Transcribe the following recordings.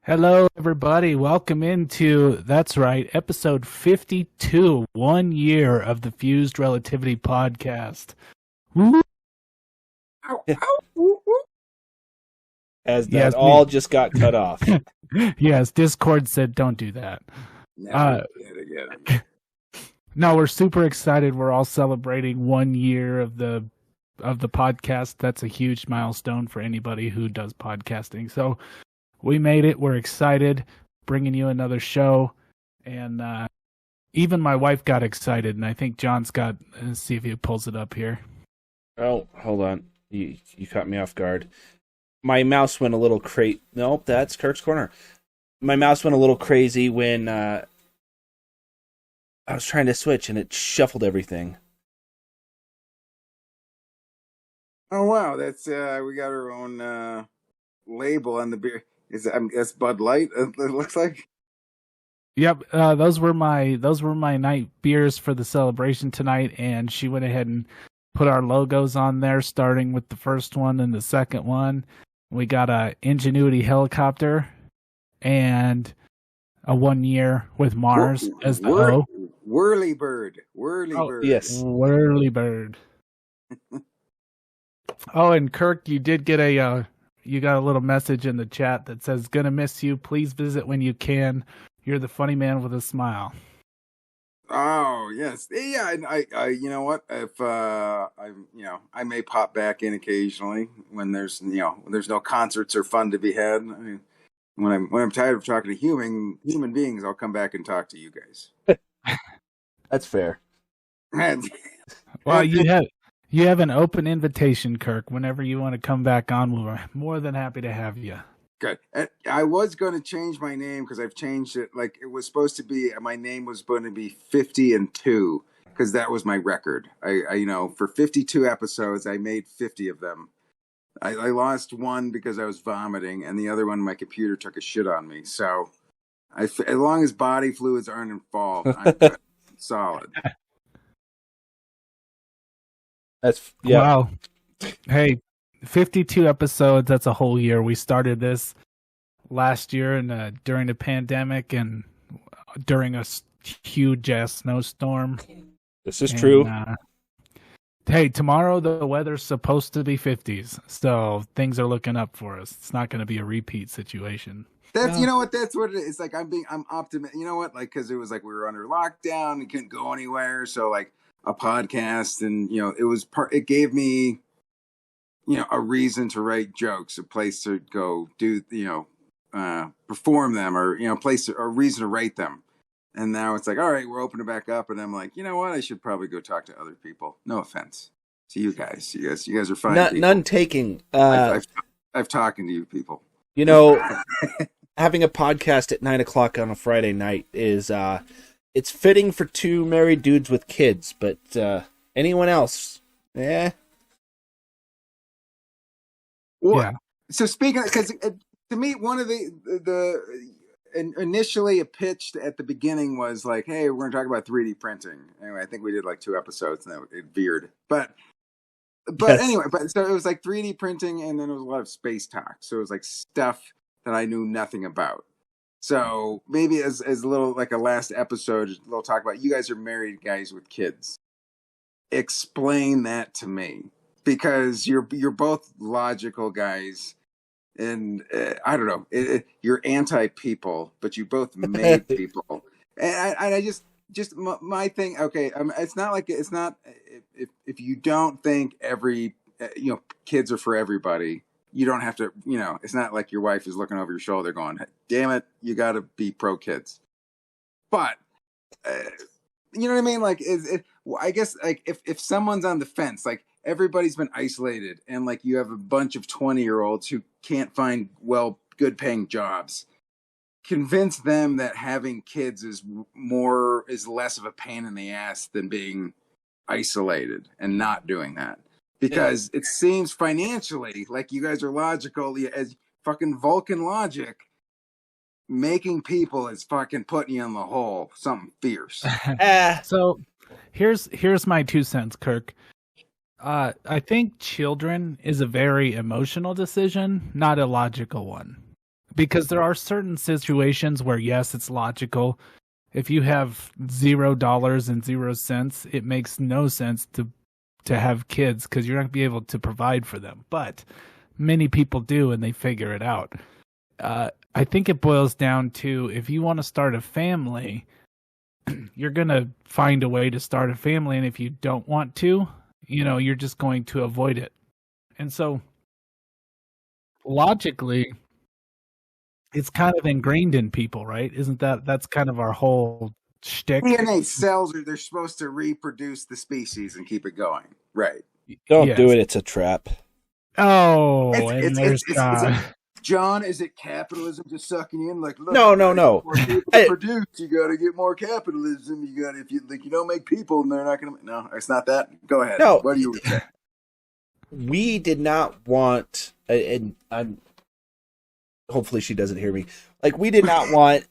Hello, everybody. Welcome into, that's right, episode 52, 1 year of the Fuzed Relativity Podcast. Woo! As that all just got cut off. Yes, Discord said don't do that. No, we're super excited. We're all celebrating 1 year of the podcast. That's a huge milestone for anybody who does podcasting. So we made it. We're excited, bringing you another show. And even my wife got excited, and I think John's got, let's see if he pulls it up here. Oh, hold on. You caught me off guard. My mouse went a little crazy. Nope, that's Kirk's Corner. My mouse went a little crazy when I was trying to switch, and it shuffled everything. Oh, wow. That's we got our own label on the beer. That's Bud Light, it looks like. Yep, those were my night beers for the celebration tonight, and she went ahead and put our logos on there, starting with the first one and the second one. We got a Ingenuity helicopter and a 1 year with Mars as the O. Whirlybird. Yes. Whirlybird. Oh, and Kirk, you did get you got a little message in the chat that says, "Gonna miss you. Please visit when you can. You're the funny man with a smile." Oh, yes. Yeah, and I you know what? If I may pop back in occasionally when there's no concerts or fun to be had. I mean, when I'm tired of talking to human beings, I'll come back and talk to you guys. That's fair. Well, you have an open invitation, Kirk. Whenever you want to come back on, we're more than happy to have you. Good. I was going to change my name because I've changed it. Like, it was supposed to be, my name was going to be 50 and 2 because that was my record. I for 52 episodes, I made 50 of them. I lost one because I was vomiting, and the other one, my computer took a shit on me. So, as long as body fluids aren't involved, I'm good. Solid. That's Wow. Hey, 52 episodes. That's a whole year. We started this last year and during the pandemic and during a huge ass snowstorm. This is true. Hey, tomorrow the weather's supposed to be 50s, so things are looking up for us. It's not going to be a repeat situation. That's that's what it is. Like I'm optimistic. You know what? Like, because it was like we were under lockdown and couldn't go anywhere. So like a podcast, and it gave me a reason to write jokes, a place to go do perform them, or a reason to write them. And now it's like, all right, we're opening back up, and I'm like, you know what? I should probably go talk to other people. No offense to you guys. You guys are fine. None taking. I've talking to you people. Having a podcast at 9:00 on a Friday night is it's fitting for two married dudes with kids, but anyone else, Well, yeah. So speaking, because to me, one of the initially it pitched at the beginning was like, hey, we're going to talk about 3D printing. Anyway, I think we did like 2 episodes and then it veered. But yes. Anyway, so it was like 3D printing, and then there was a lot of space talk. So it was like stuff that I knew nothing about. So maybe as a little, like a last episode, a little talk about, you guys are married guys with kids. Explain that to me, because you're both logical guys, and I don't know, you're anti-people, but you both made people. And I just my thing. Okay, it's not if you don't think every kids are for everybody. You don't have to, it's not like your wife is looking over your shoulder going, damn it, you got to be pro kids. But, you know what I mean? Like, I guess, like, if someone's on the fence, like, everybody's been isolated, and, like, you have a bunch of 20-year-olds who can't find, good paying jobs. Convince them that having kids is less of a pain in the ass than being isolated and not doing that. Because it seems financially like you guys are logical as fucking Vulcan logic. Making people is fucking putting you in the hole. Something fierce. So here's my 2 cents, Kirk. I think children is a very emotional decision, not a logical one. because there are certain situations where, yes, it's logical. If you have $0 and 0 cents, it makes no sense to have kids because you're not going to be able to provide for them. But many people do, and they figure it out. I think it boils down to, if you want to start a family, you're going to find a way to start a family. And if you don't want to, you're just going to avoid it. And so logically, it's kind of ingrained in people, right? That's kind of our whole shtick? DNA cells they're supposed to reproduce the species and keep it going. Right. Don't do it. It's a trap. Oh, it's John, is it capitalism just sucking you in? Like, look, no. More people to produce, you got to get more capitalism. You got if you don't make people, and they're not going to. No, it's not that. Go ahead. No, what do you say? We did not want, and I'm. Hopefully, she doesn't hear me. Like, we did not want.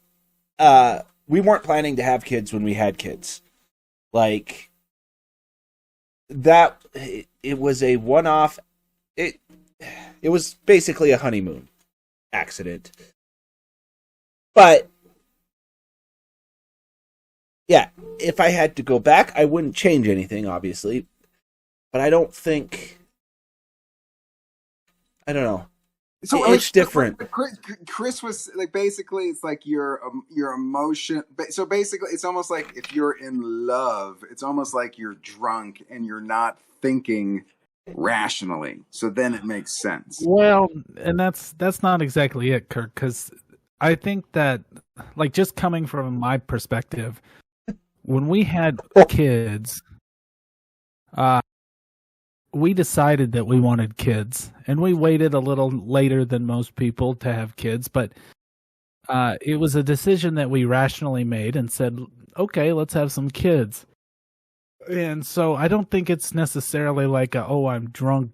We weren't planning to have kids when we had kids. Like that, it was a one-off. It was basically a honeymoon accident. But yeah, if I had to go back, I wouldn't change anything, obviously. But I don't think. I don't know. So it's different. Chris was like, basically, it's like your emotion. So basically, it's almost like if you're in love, it's almost like you're drunk and you're not thinking rationally. So then it makes sense. Well, and that's not exactly it, Kirk, because I think that, like, just coming from my perspective, when we had kids, we decided that we wanted kids, and we waited a little later than most people to have kids, but it was a decision that we rationally made and said, okay, let's have some kids. And so I don't think it's necessarily like I'm drunk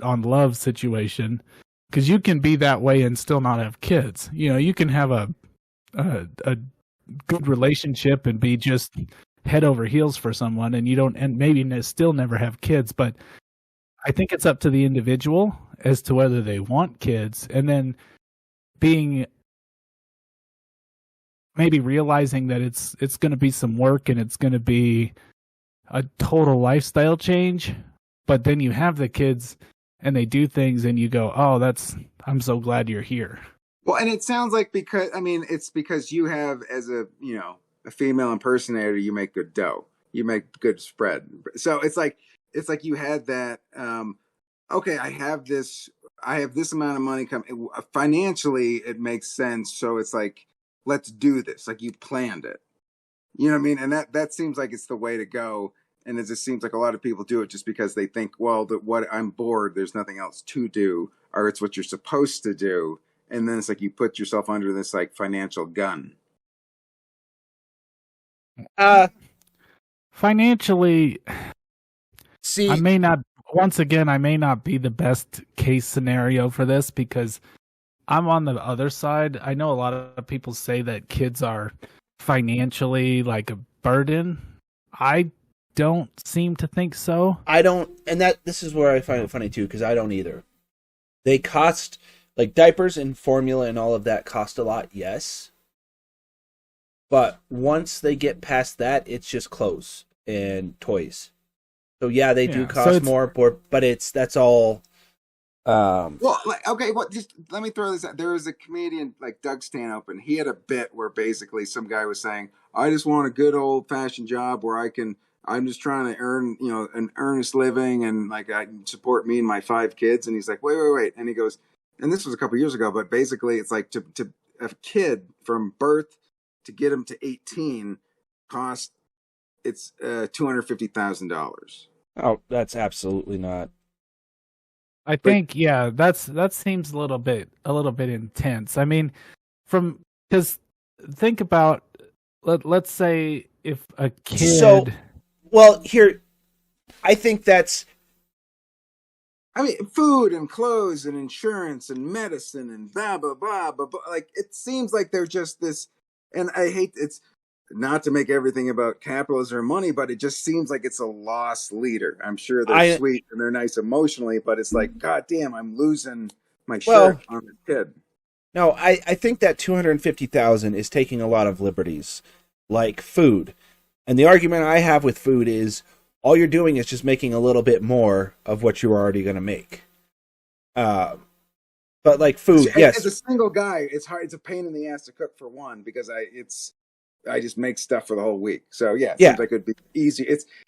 on love situation, because you can be that way and still not have kids. You can have a good relationship and be just head over heels for someone, and maybe still never have kids, but I think it's up to the individual as to whether they want kids, and then maybe realizing that it's going to be some work and it's going to be a total lifestyle change. But then you have the kids and they do things and you go, oh, I'm so glad you're here. Well, and it sounds like it's because you have, as a female impersonator, you make good dough, you make good spread. So it's like you had that. Okay, I have this amount of money coming. Financially, it makes sense. So it's like, let's do this. Like, you planned it. You know what I mean? And that seems like it's the way to go. And it just seems like a lot of people do it just because they think, well, I'm bored. There's nothing else to do, or it's what you're supposed to do. And then it's like you put yourself under this like financial gun. Financially, see, I may not be the best case scenario for this, because I'm on the other side. I know a lot of people say that kids are financially like a burden. I don't seem to think so. I don't, and this is where I find it funny too, because I don't either. They cost, like, diapers and formula and all of that cost a lot, yes. But once they get past that, it's just clothes and toys. So yeah, they do cost more, but that's all. Well, just let me throw this out. There was a comedian like Doug Stanhope, and he had a bit where basically some guy was saying, "I just want a good old fashioned job where I'm just trying to earn, an earnest living, and like I can support me and my 5 kids." And he's like, wait, and he goes, and this was a couple years ago, but basically it's like to a kid from birth to get him to 18 cost it's $250,000. Oh, that's absolutely not. I think, that seems a little bit intense. I mean, because think about, let's say if a kid. So, well, here, I think that's. I mean, food and clothes and insurance and medicine and blah blah blah blah blah. Like, it seems like they're just this, and I hate it's. Not to make everything about capitalism or money, but it just seems like it's a lost leader. I'm sure they're sweet and they're nice emotionally, but it's like, God damn, I'm losing my shirt on this kid. No, I think that 250,000 is taking a lot of liberties, like food. And the argument I have with food is all you're doing is just making a little bit more of what you're already going to make. But like food, yes. As a single guy, it's hard. It's a pain in the ass to cook for one because I just make stuff for the whole week. So yeah, it seems like it'd be easy.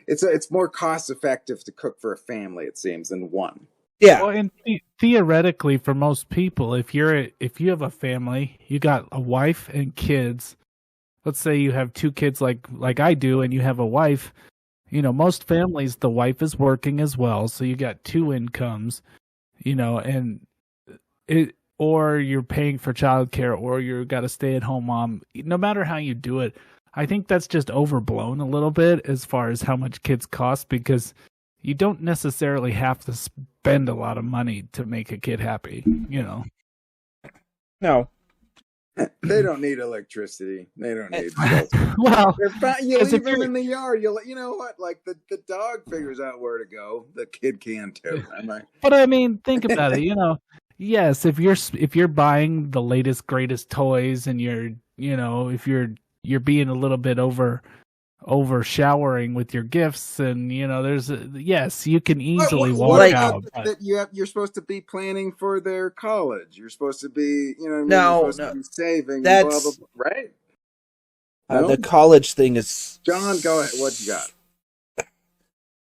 It's more cost effective to cook for a family, it seems, than one. Yeah. Well, and theoretically, for most people, if you have a family, you got a wife and kids. Let's say you have 2 kids, like I do, and you have a wife. You know, most families, the wife is working as well, so you got 2 incomes. You know, and or you're paying for childcare, or you got a stay-at-home mom. No matter how you do it, I think that's just overblown a little bit as far as how much kids cost, because you don't necessarily have to spend a lot of money to make a kid happy, you know. No. They don't need electricity. They don't need well, you leave them in the yard. You know what? Like the dog figures out where to go. The kid can too. But I mean, think about it. You know, yes, if you're buying the latest greatest toys, and if you're being a little bit over showering with your gifts, and yes, you can easily walk out. That you're supposed to be planning for their college. You're supposed to be, you're supposed to be saving. That's blah, blah, blah, right. The college thing is. John, go ahead. What you got?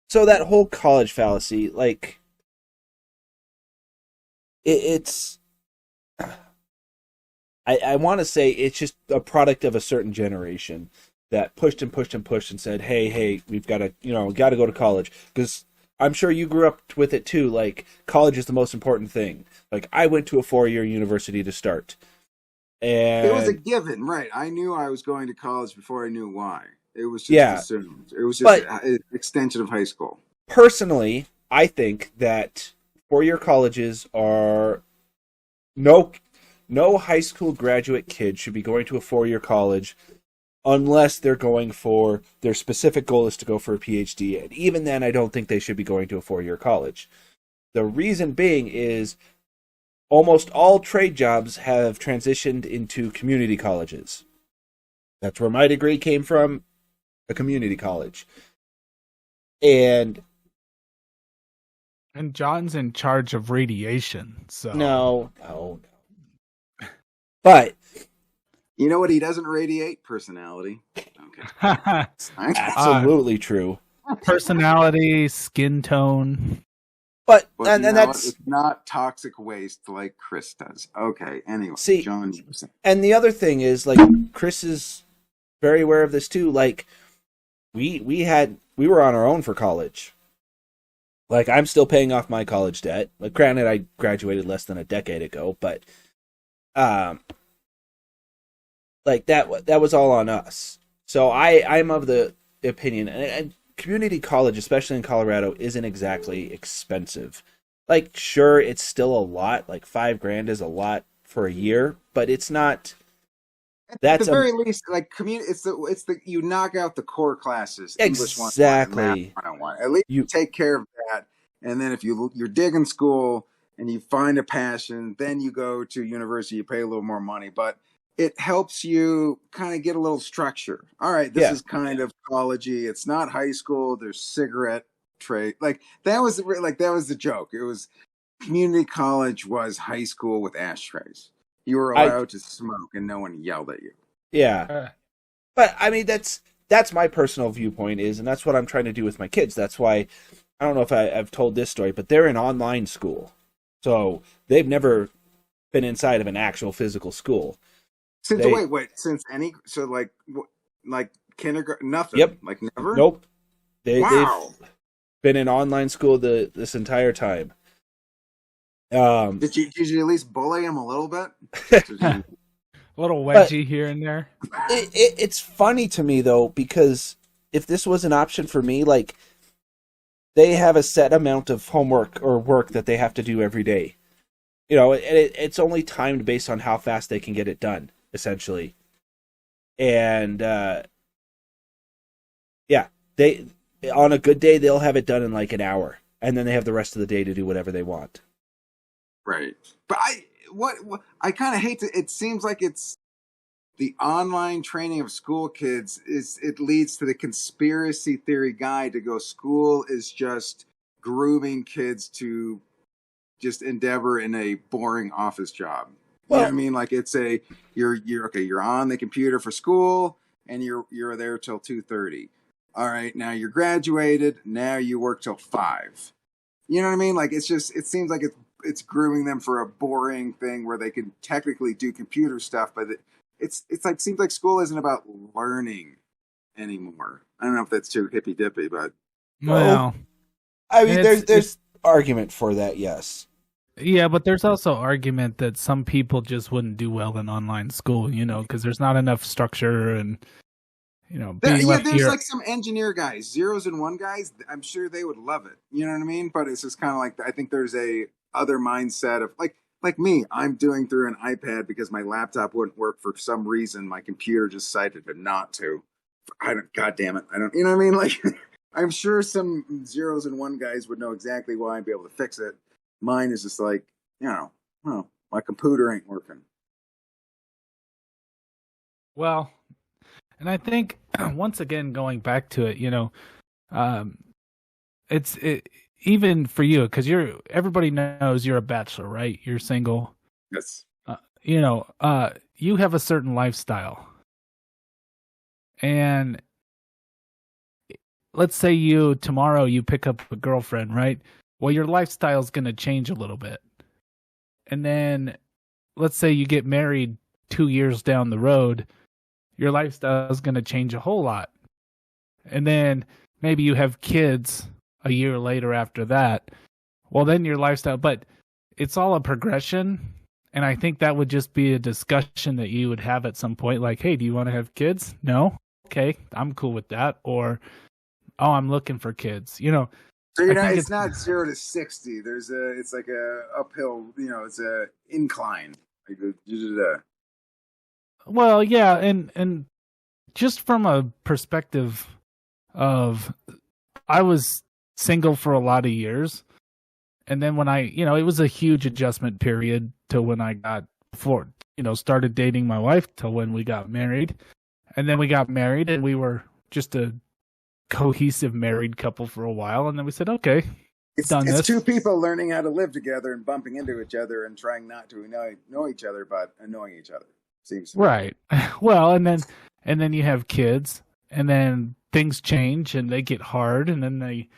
So that whole college fallacy, like, it's. I want to say it's just a product of a certain generation that pushed and pushed and pushed and said, hey, we've got to, got to go to college. Because I'm sure you grew up with it too. Like, college is the most important thing. Like, I went to a 4-year university to start. And it was a given, right? I knew I was going to college before I knew why. It was just assumed. It was just an extension of high school. Personally, I think that 4-year colleges are no high school graduate kid should be going to a 4-year college unless they're going for their specific goal is to go for a PhD. And even then, I don't think they should be going to a 4-year college. The reason being is almost all trade jobs have transitioned into community colleges. That's where my degree came from, a community college. And John's in charge of radiation, so... No. But... You know what he doesn't radiate? Personality. Okay. Absolutely true. Personality, skin tone. But and that's it's not toxic waste like Chris does. Okay, anyway. See, John. And the other thing is, like, Chris is very aware of this too. Like, we were on our own for college. Like, I'm still paying off my college debt. Like, granted, I graduated less than a decade ago, but like that was all on us. So I'm of the opinion, and community college, especially in Colorado, isn't exactly expensive. Like, sure, it's still a lot. Like, $5,000 is a lot for a year, but it's not. At the very least, like it's the you knock out the core classes. Exactly. English 101. At least you take care of that, and then if you're digging school and you find a passion, then you go to university. You pay a little more money, but it helps you kind of get a little structure. All right, this is kind of collegey. It's not high school. There's cigarette trade. Like that was the joke. It was community college was high school with ashtrays. You were allowed to smoke, and no one yelled at you. Yeah, but I mean that's my personal viewpoint and that's what I'm trying to do with my kids. That's why I don't know if I've told this story, but they're in online school, so they've never been inside of an actual physical school. Since since like kindergarten, nothing. Yep. Like never. Nope. They've been in online school this entire time. Did you at least bully them a little bit? A little wedgie here and there. It's funny to me though, because if this was an option for me, like they have a set amount of homework or work that they have to do every day. It's only timed based on how fast they can get it done, essentially. And they on a good day they'll have it done in like an hour, and then they have the rest of the day to do whatever they want. Right. But what I kind of hate to. It seems like it's the online training of school kids it leads to the conspiracy theory guy to go. School is just grooming kids to just endeavor in a boring office job. You know what I mean? Like it's you're on the computer for school and you're there till 2:30. All right, now you're graduated. Now you work till 5. You know what I mean? Like it seems like it's grooming them for a boring thing where they can technically do computer stuff, but it's like seems like school isn't about learning anymore. I don't know if that's too hippy dippy, but well, I mean, there's argument for that, yes. Yeah, but there's also argument that some people just wouldn't do well in online school, because there's not enough structure and, there's like some engineer guys, zeros and one guys. I'm sure they would love it. You know what I mean? But it's just kind of like, I think there's a other mindset of like me, I'm doing through an iPad because my laptop wouldn't work for some reason. My computer just decided not to. God damn it. I don't, you know what I mean? Like, I'm sure some zeros and one guys would know exactly why I'd be able to fix it. Mine is just like, my computer ain't working. Well, and I think once again, going back to it, it's even for you, because everybody knows you're a bachelor, right? You're single. Yes. You have a certain lifestyle, and let's say tomorrow you pick up a girlfriend, right? Well, your lifestyle is going to change a little bit. And then let's say you get married 2 years down the road, your lifestyle is going to change a whole lot. And then maybe you have kids a year later after that. Well, then your lifestyle, but it's all a progression. And I think that would just be a discussion that you would have at some point. Like, hey, do you want to have kids? No? Okay, I'm cool with that. Or, oh, I'm looking for kids. So it's not 0 to 60. It's like a uphill, it's a incline. Well, yeah, and just from a perspective of, I was single for a lot of years, and then when it was a huge adjustment period to when I started dating my wife till when we got married, and then we got married and we were just a cohesive married couple for a while, and then we said, okay, it's two people learning how to live together and bumping into each other and trying not to know each other but annoying each other, seems right. Well, and then you have kids, and then things change and they get hard, and then they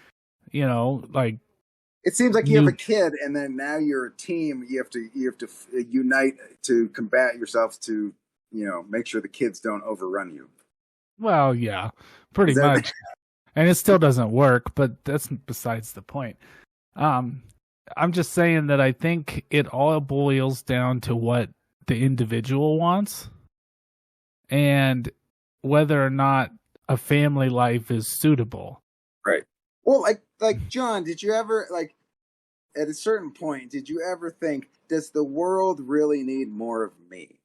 like it seems like you have a kid and then now you're a team. You have to unite to combat yourself to make sure the kids don't overrun you. Well, yeah, pretty much. And it still doesn't work, but that's besides the point. I'm just saying that I think it all boils down to what the individual wants and whether or not a family life is suitable. Right. Well, like John, did you ever, at a certain point, did you ever think, does the world really need more of me?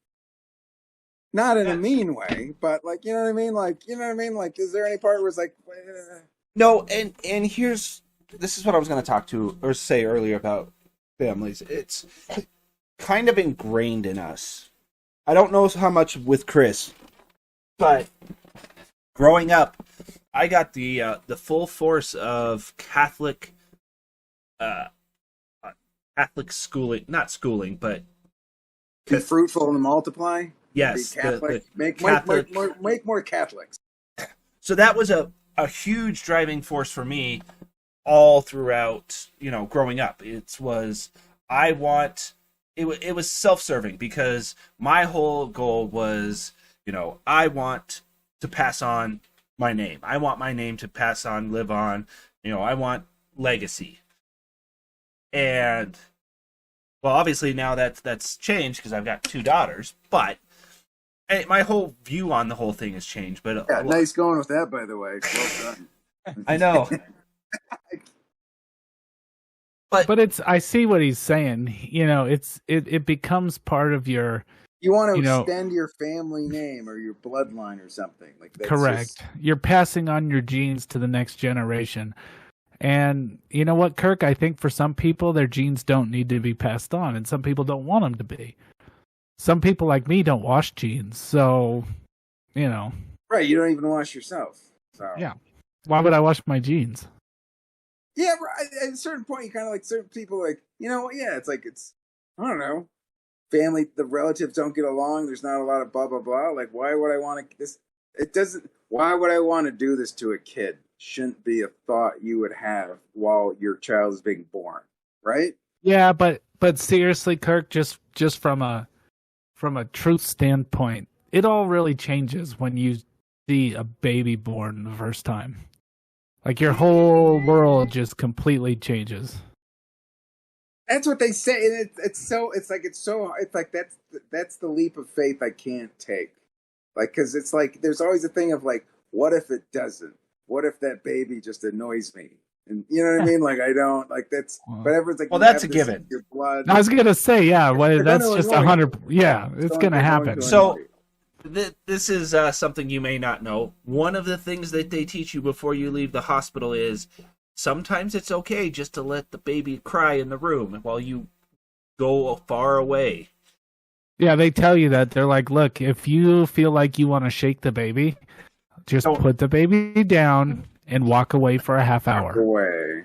Not in a mean way, but you know what I mean? Like, is there any part where it's like... No, and this is what I was going to talk to or say earlier about families. It's kind of ingrained in us. I don't know how much with Chris, but growing up, I got the full force of Catholic schooling, not schooling, but... Be fruitful and multiply? Yes, make more Catholics. So that was a huge driving force for me all throughout, growing up. It was self-serving because my whole goal was, I want to pass on my name. I want my name to pass on, live on. I want legacy. And well, obviously now that's changed because I've got 2 daughters, but my whole view on the whole thing has changed. But yeah, nice going with that, by the way. Well done. I know. But I see what he's saying. It becomes part of your. You want to extend your family name or your bloodline or something like that. Correct. You're passing on your genes to the next generation, And you know what, Kirk? I think for some people, their genes don't need to be passed on, and some people don't want them to be. Some people like me don't wash jeans, so, you know. Right, you don't even wash yourself. So. Yeah. Why would I wash my jeans? Yeah, right. At a certain point, you kind of like certain people, like, you know, yeah, it's like, it's, I don't know, family, the relatives don't get along. There's not a lot of blah, blah, blah. Like, why would I want to, this, it doesn't, why would I want to do this to a kid? Shouldn't be a thought you would have while your child is being born, right? Yeah, but seriously, Kirk, just from a truth standpoint, it all really changes when you see a baby born the first time. Like your whole world just completely changes. That's what they say, and it's like that's the leap of faith I can't take. Like, because it's like there's always a thing of like, what if it doesn't? What if that baby just annoys me? And you know what I mean? Like, I don't like that's. But everyone's like, well, that's a given. Your blood. I was gonna say, yeah, well, that's just 100. Yeah, it's gonna happen. So, this is something you may not know. One of the things that they teach you before you leave the hospital is sometimes it's okay just to let the baby cry in the room while you go far away. Yeah, they tell you that. They're like, look, if you feel like you want to shake the baby, just put the baby down and walk away for a half hour. Away.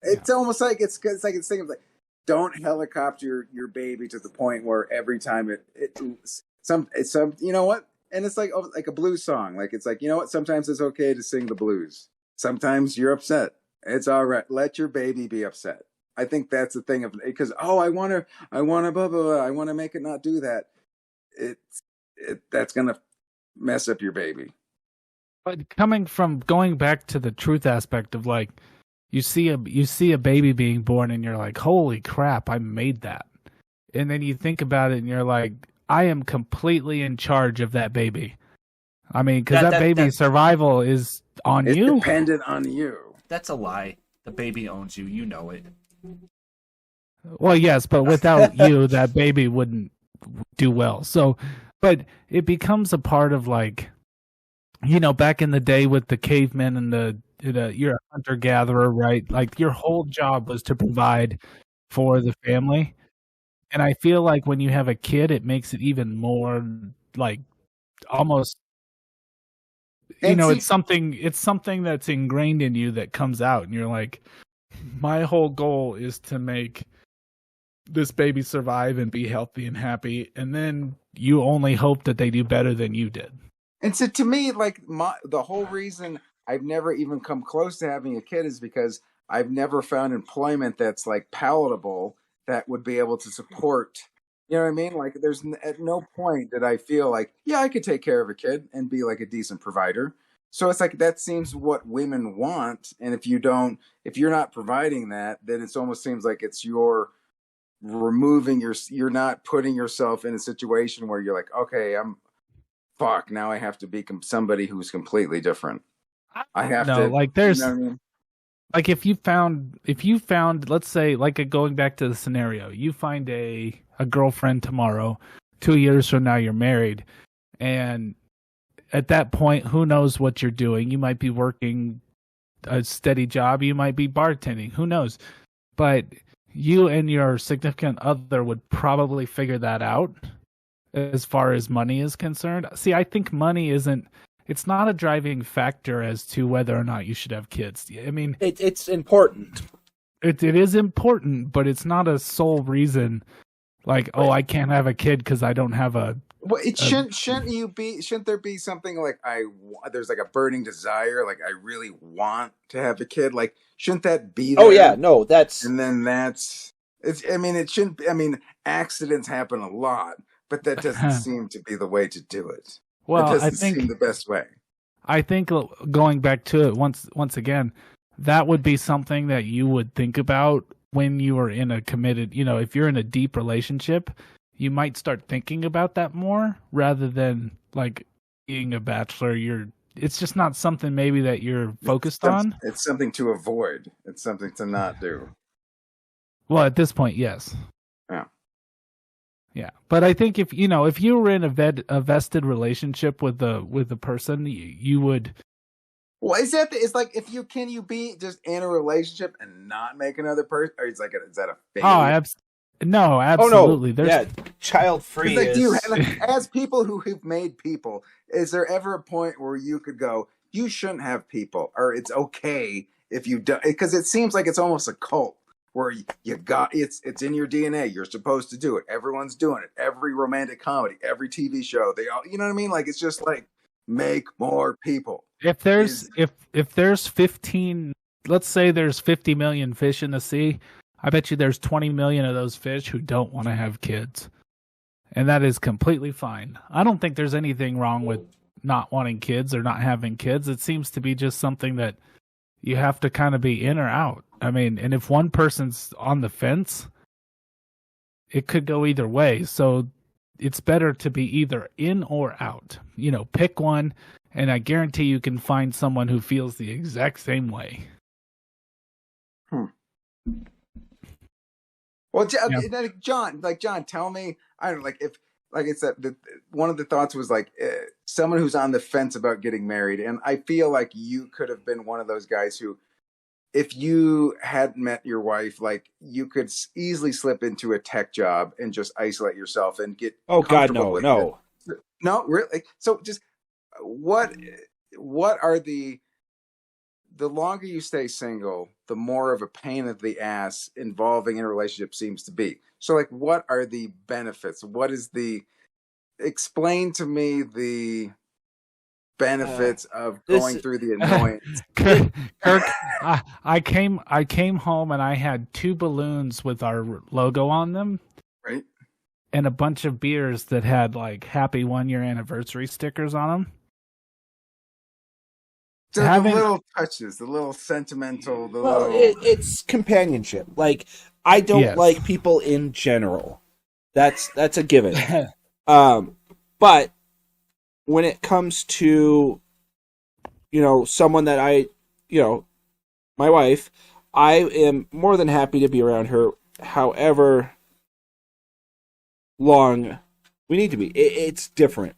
It's almost like it's thinking of like, don't helicopter your baby to the point where every time it's some you know what? And it's like a blues song. Like it's like, you know what? Sometimes it's okay to sing the blues. Sometimes you're upset. It's all right. Let your baby be upset. I think that's the thing of because I want to blah blah blah. I want to make it not do that. That's gonna mess up your baby. But going back to the truth aspect of like, you see a baby being born and you're like, holy crap, I made that. And then you think about it and you're like, I am completely in charge of that baby. I mean, because that baby's survival is on you. It's dependent on you. That's a lie. The baby owns you. You know it. Well, yes, but without you, that baby wouldn't do well. So, but it becomes a part of like, you know, back in the day with the cavemen and you're a hunter-gatherer, right? Like your whole job was to provide for the family. And I feel like when you have a kid, it makes it even more like almost, you know, it's something that's ingrained in you that comes out. And you're like, my whole goal is to make this baby survive and be healthy and happy. And then you only hope that they do better than you did. And so to me, like the whole reason I've never even come close to having a kid is because I've never found employment that's like palatable that would be able to support, you know what I mean? Like there's at no point did I feel like, yeah, I could take care of a kid and be like a decent provider. So it's like, that seems what women want. And if you're not providing that, then it almost seems like it's you're not putting yourself in a situation where you're like, okay, now I have to be somebody who's completely different. I have to, like there's, you know what I mean? Like if you found, let's say, like going back to the scenario, you find a girlfriend tomorrow, 2 years from now you're married, and at that point, who knows what you're doing? You might be working a steady job, you might be bartending, who knows? But you and your significant other would probably figure that out as far as money is concerned. See, I think money it's not a driving factor as to whether or not you should have kids. I mean, it's important. It is important, but it's not a sole reason. Like, I can't have a kid because I don't have a. Well, shouldn't there be something like there's like a burning desire, like I really want to have a kid. Like, shouldn't that be there? Oh yeah, no, that's. And then it shouldn't. I mean, accidents happen a lot, but that doesn't seem to be the way to do it. Well, it doesn't seem the best way. I think going back to it once again, that would be something that you would think about when you are in a committed, you know, if you're in a deep relationship, you might start thinking about that more rather than like being a bachelor. It's just not something maybe that you're focused on. It's something to avoid. It's something to not do. Well, at this point, yes. Yeah. Yeah, but I think if you were in a vested relationship with the person, you would Well, it's like if can you be just in a relationship and not make another person? Or it's like, is that a failure? No, absolutely. Oh, no. Yeah, child free Like, is. as people who have made people, is there ever a point where you could go, you shouldn't have people, or it's okay if you don't? Because it seems like it's almost a cult where you got it's in your DNA. You're supposed to do it. Everyone's doing it. Every romantic comedy, every TV show, they all, you know what I mean? Like, it's just like, make more people. If there's 15, let's say there's 50 million fish in the sea, I bet you there's 20 million of those fish who don't want to have kids. And that is completely fine. I don't think there's anything wrong with not wanting kids or not having kids. It seems to be just something that you have to kind of be in or out. I mean, and if one person's on the fence, it could go either way. So it's better to be either in or out. You know, pick one, and I guarantee you can find someone who feels the exact same way. Well, John, tell me, I don't know, like, if, like I said, one of the thoughts was like someone who's on the fence about getting married. And I feel like you could have been one of those guys who, if you hadn't met your wife, like, you could easily slip into a tech job and just isolate yourself and get. Oh God, no. No, really. So just what are the longer you stay single, the more of a pain in the ass involving in a relationship seems to be. So, like, what are the benefits? Explain to me the benefits of going through the annoyance. Kirk, I came home and I had 2 balloons with our logo on them. Right. And a bunch of beers that had like happy 1-year anniversary stickers on them. So the little touches, the little sentimental, it's companionship. Like, I don't like people in general. That's a given. But when it comes to, someone that my wife, I am more than happy to be around her however long we need to be. It's different.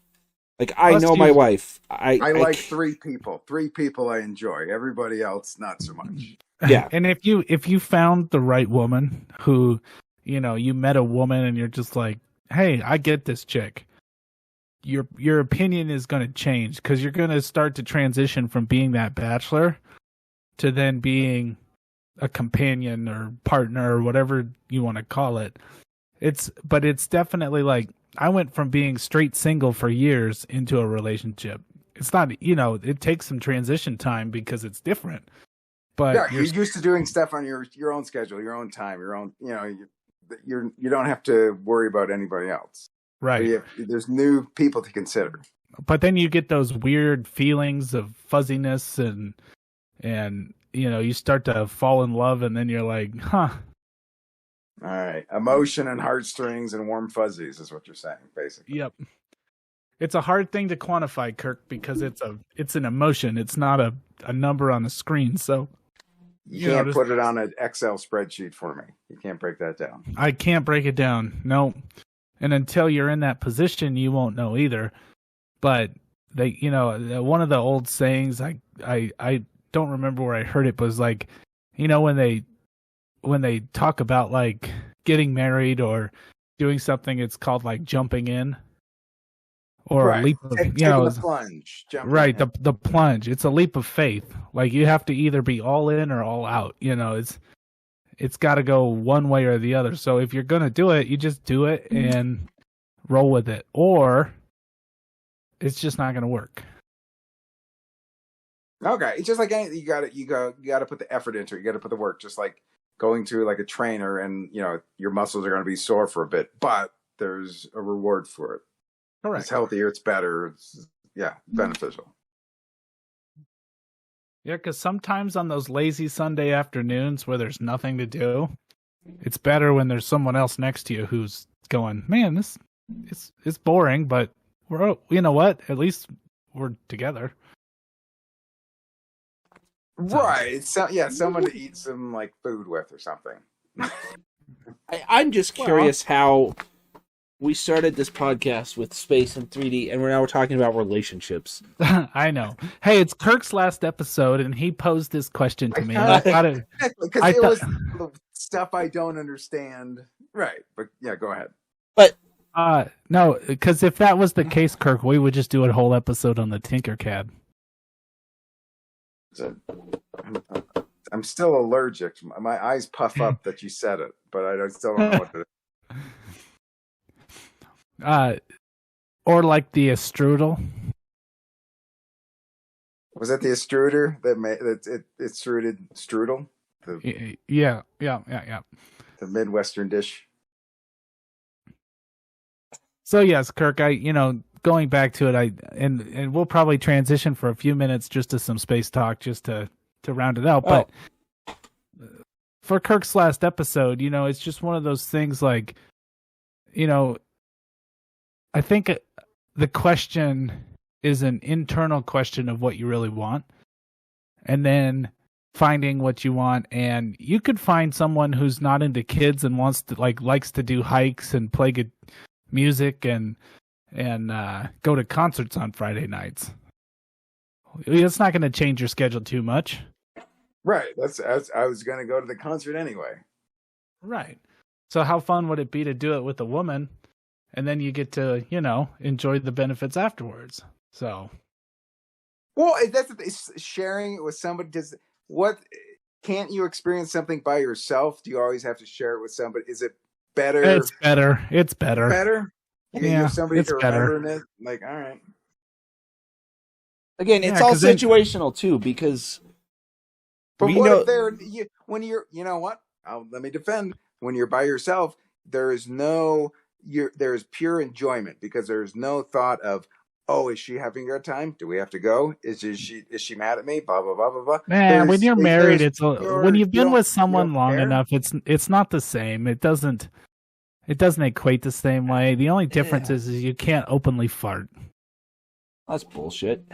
Like, I know my wife. I like 3 people. 3 people I enjoy. Everybody else, not so much. Yeah. And if you found the right woman who, you met a woman and you're just like, hey, I get this chick. Your opinion is going to change because you're going to start to transition from being that bachelor to then being a companion or partner or whatever you want to call it. But it's definitely like, I went from being straight single for years into a relationship. It's not, it takes some transition time because it's different. But you're used to doing stuff on your own schedule, your own time, your own, you don't have to worry about anybody else. Right. There's new people to consider. But then you get those weird feelings of fuzziness and you start to fall in love and then you're like, huh. All right. Emotion and heartstrings and warm fuzzies is what you're saying, basically. Yep. It's a hard thing to quantify, Kirk, because it's an emotion. It's not a number on the screen. So you can't put it on an Excel spreadsheet for me. You can't break that down. I can't break it down. No. And until you're in that position, you won't know either. But one of the old sayings, I don't remember where I heard it, but it was like, when they talk about like getting married or doing something, it's called like jumping in or a leap of, the plunge. Right. The plunge. It's a leap of faith. Like, you have to either be all in or all out. It's got to go one way or the other. So if you're going to do it, you just do it and roll with it, or it's just not going to work. Okay. It's just like anything. You got to put the effort into it. You got to put the work, just like going to like a trainer and, your muscles are going to be sore for a bit, but there's a reward for it. Correct. It's healthier. It's better. It's beneficial. Yeah, because sometimes on those lazy Sunday afternoons where there's nothing to do, it's better when there's someone else next to you who's going, man, this it's boring, but you know what? At least we're together. Right. Someone to eat some like food with or something. I'm just curious how we started this podcast with space and 3D, and we're talking about relationships. I know. Hey, it's Kirk's last episode, and he posed this question to me. And I thought it because it was the stuff I don't understand. Right, but yeah, go ahead. But no, because if that was the case, Kirk, we would just do a whole episode on the Tinkercad. So, I'm still allergic. My eyes puff up that you said it, but I still don't know what to do. Or like the strudel. Was that the extruder that made it extruded strudel? Yeah. The Midwestern dish. So yes, Kirk, going back to it, and we'll probably transition for a few minutes just to some space talk, just to round it out. But for Kirk's last episode, it's just one of those things like, I think the question is an internal question of what you really want, and then finding what you want. And you could find someone who's not into kids and wants to likes to do hikes and play good music and go to concerts on Friday nights. It's not going to change your schedule too much. Right. I was going to go to the concert anyway. Right. So how fun would it be to do it with a woman? And then you get to, enjoy the benefits afterwards. So. Well, that's the thing. Sharing it with somebody. Can't you experience something by yourself? Do you always have to share it with somebody? Is it better? It's better. Better? You have somebody it's to better. remember it? Like, all right. Again, it's all situational too, because. But what if when you're, you know what? Let me defend. When you're by yourself, there's pure enjoyment because there's no thought of, oh, is she having a good time? Do we have to go? Is she mad at me? Blah blah blah blah blah. Man, when you're married, when you've been with someone long enough, it's not the same. It doesn't equate the same way. The only difference is you can't openly fart. That's bullshit.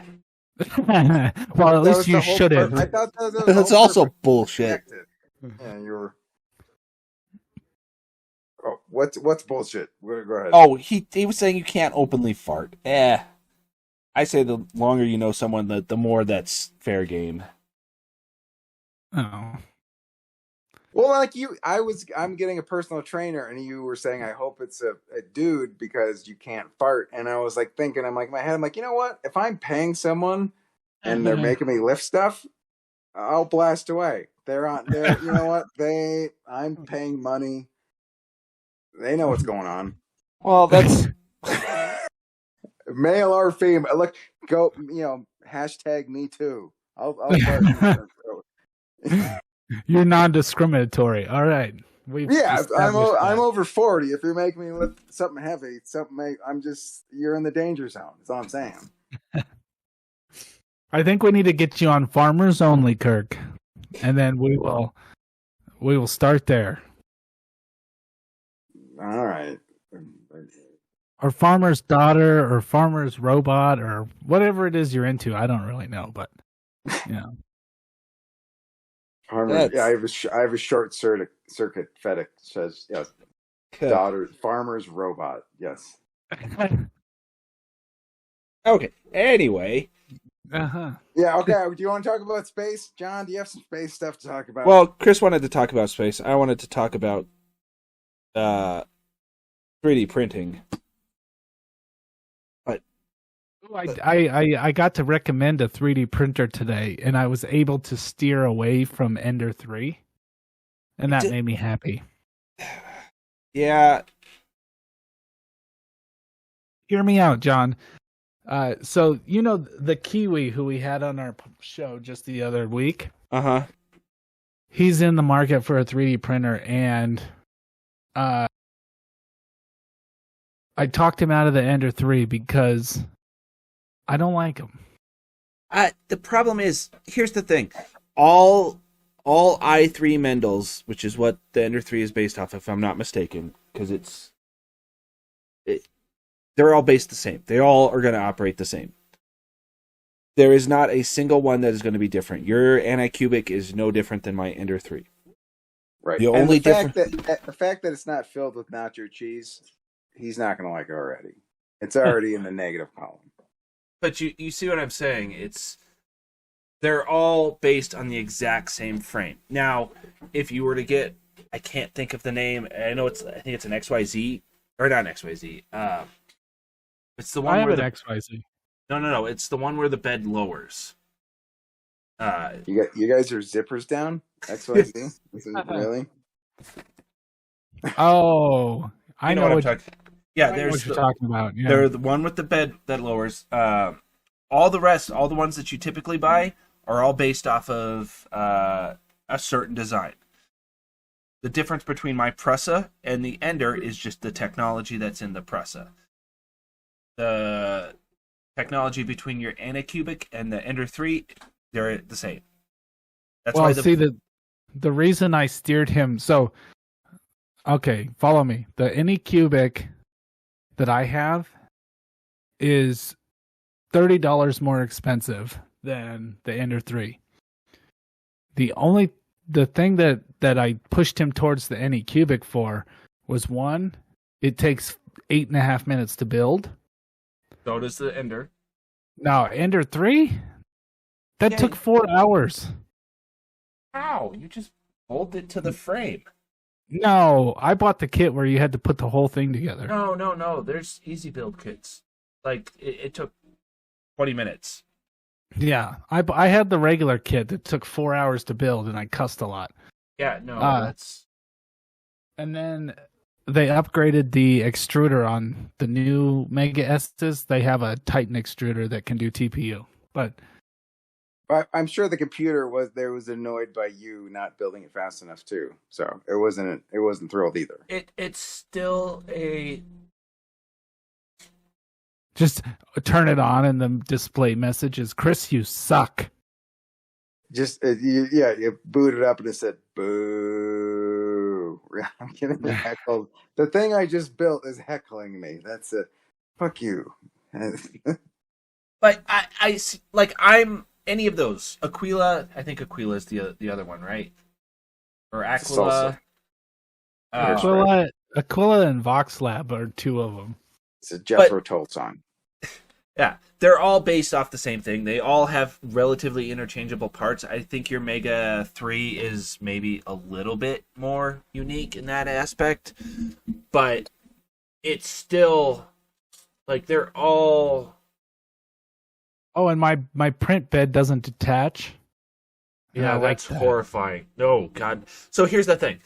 Well, at least you shouldn't. I thought that's also bullshit. Yeah, you're. Oh, what's bullshit? Go ahead. Oh, he was saying you can't openly fart. I say the longer you know someone, the more that's fair game. Oh. Well, like I'm getting a personal trainer, and you were saying, I hope it's a dude because you can't fart. And I was like thinking, in my head, I'm like, you know what? If I'm paying someone and they're making me lift stuff, I'll blast away. You know what? I'm paying money. They know what's going on. Well, that's male or female. Look, go. Hashtag me too. I'll You're non-discriminatory. All right. I'm over 40. If you're making me lift something heavy, you're in the danger zone. That's all I'm saying. I think we need to get you on Farmers Only, Kirk, and then we will start there. All right. Or Farmer's Daughter, or Farmer's Robot, or whatever it is you're into. I don't really know, but yeah. I have a short circuit fetish. Says yes. Daughter, Farmer's Robot. Yes. Okay. Anyway. Yeah. Okay. Do you want to talk about space, John? Do you have some space stuff to talk about? Well, Chris wanted to talk about space. I wanted to talk about 3D printing. But I got to recommend a 3D printer today, and I was able to steer away from Ender 3, and that made me happy. Yeah. Hear me out, John. So the Kiwi who we had on our show just the other week. He's in the market for a 3D printer, and I talked him out of the Ender 3 because I don't like him. The problem is, here's the thing. All i3 Mendels, which is what the Ender 3 is based off, if I'm not mistaken, because they're all based the same. They all are going to operate the same. There is not a single one that is going to be different. Your Anycubic is no different than my Ender 3. Right. The fact that it's not filled with nacho cheese he's not going to like it already. It's already in the negative column. But you see what I'm saying? They're all based on the exact same frame. Now, if you were to get, I can't think of the name. I think it's an XYZ or not an XYZ. It's the one I have where an the XYZ. No. It's the one where the bed lowers. You guys are zippers down? XYZ? Really? Oh, I know what I'm what, talking. Yeah, there's what you're talking about. Yeah. They're the one with the bed that lowers. All the rest, all the ones that you typically buy, are all based off of a certain design. The difference between my Pressa and the Ender is just the technology that's in the Pressa. The technology between your Anycubic and the Ender 3, they're the same. That's why the reason I steered him. So, okay, follow me. The Anycubic that I have is $30 more expensive than the Ender 3. The thing that I pushed him towards the Anycubic for was, one, it takes 8.5 minutes to build. So does the Ender. Now, Ender 3? That took 4 hours. How? You just bolt it to the frame. No, I bought the kit where you had to put the whole thing together. No. There's easy build kits. Like, it took 20 minutes. Yeah, I had the regular kit that took 4 hours to build, and I cussed a lot. Yeah, no, that's... And then they upgraded the extruder on the new Mega S's. They have a Titan extruder that can do TPU. But I'm sure the computer was annoyed by you not building it fast enough too. So it wasn't thrilled either. It's still a... Just turn it on and the display message is, Chris, you suck. Just, you boot it up and it said, boo. I'm getting heckled. The thing I just built is heckling me. That's it. Fuck you. But I'm any of those. Aquila, I think Aquila is the other one, right? Or Aquila. Aquila and Vox Lab are two of them. It's a Jethro Tull song. Yeah, they're all based off the same thing. They all have relatively interchangeable parts. I think your Mega 3 is maybe a little bit more unique in that aspect, but it's still like they're all... Oh, and my print bed doesn't detach. Yeah, that's horrifying. No, God. So here's the thing.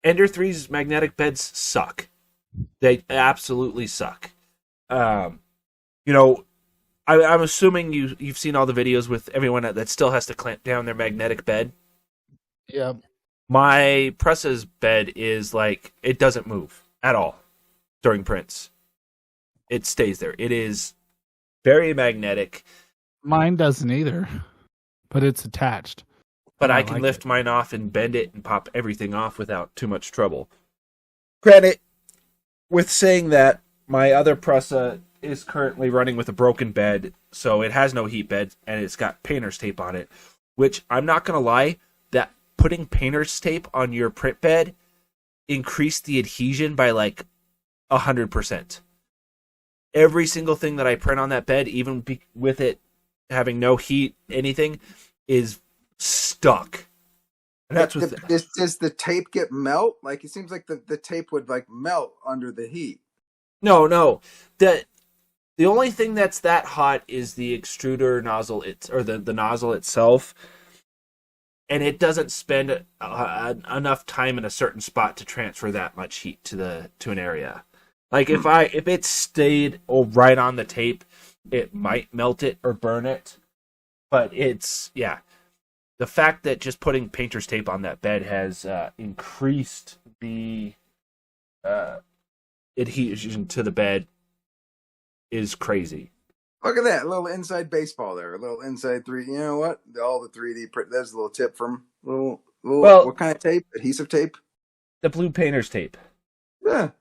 Ender 3's magnetic beds suck. They absolutely suck. I'm assuming you've seen all the videos with everyone that still has to clamp down their magnetic bed. Yeah. My Pressa's bed is like, it doesn't move at all during prints. It stays there. It is very magnetic. Mine doesn't either, but it's attached. But I can lift mine off and bend it and pop everything off without too much trouble. Granted, with saying that, my other Pressa is currently running with a broken bed, so it has no heat bed, and it's got painter's tape on it, which, I'm not going to lie, that putting painter's tape on your print bed increased the adhesion by like 100%. Every single thing that I print on that bed, even with it having no heat, anything, is stuck. And that's does the tape get melt? Like, it seems like the tape would like melt under the heat. No. The only thing that's that hot is the extruder nozzle, or the nozzle itself, and it doesn't spend enough time in a certain spot to transfer that much heat to an area. Like if it stayed right on the tape, it might melt it or burn it. But the fact that just putting painter's tape on that bed has increased the adhesion to the bed is crazy. Look at that, a little inside baseball there, a little inside three. You know what? All the 3D print. There's a little tip from little. What kind of tape? Adhesive tape. The blue painter's tape. Yeah.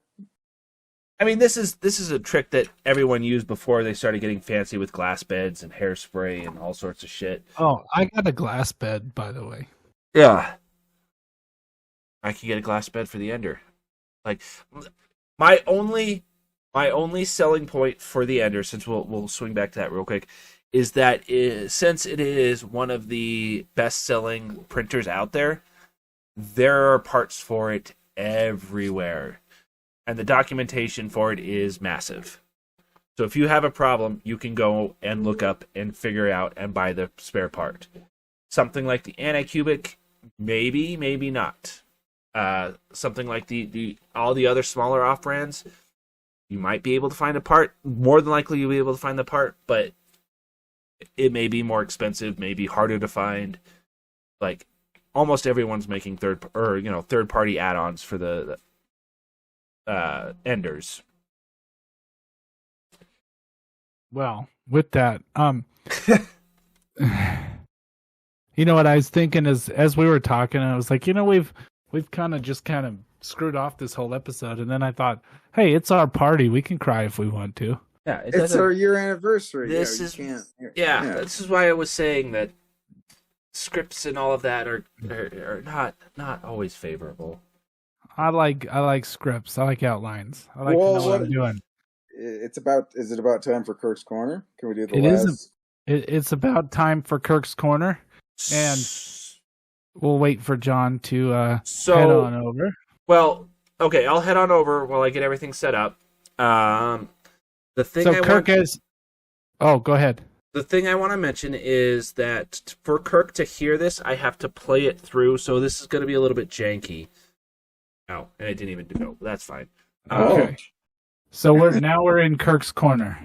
I mean, this is a trick that everyone used before they started getting fancy with glass beds and hairspray and all sorts of shit. Oh, I got a glass bed, by the way. Yeah. I can get a glass bed for the Ender. Like, my only My only selling point for the Ender, since we'll swing back to that real quick, is that since it is one of the best-selling printers out there, there are parts for it everywhere. And the documentation for it is massive. So if you have a problem, you can go and look up and figure out and buy the spare part. Something like the Anycubic, maybe, maybe not. Something like the all the other smaller off-brands, you might be able to find a part. More than likely, you'll be able to find the part, but it may be more expensive, maybe harder to find. Like almost everyone's making third-party add-ons for the Enders. Well, with that, you know what I was thinking as we were talking, I was like, we've kind of screwed off this whole episode, and then I thought, hey, it's our party. We can cry if we want to. Yeah, it's our year anniversary. This is why I was saying that scripts and all of that are not always favorable. I like scripts. I like outlines. I like to know what I'm doing. Is it about time for Kirk's Corner? Can we do the it last? It's about time for Kirk's Corner, and we'll wait for John to head on over. Well, okay, I'll head on over while I get everything set up. The thing go ahead. The thing I want to mention is that for Kirk to hear this, I have to play it through, so this is going to be a little bit janky. Oh, and I didn't even do it. That's fine. Okay. So we're in Kirk's Corner.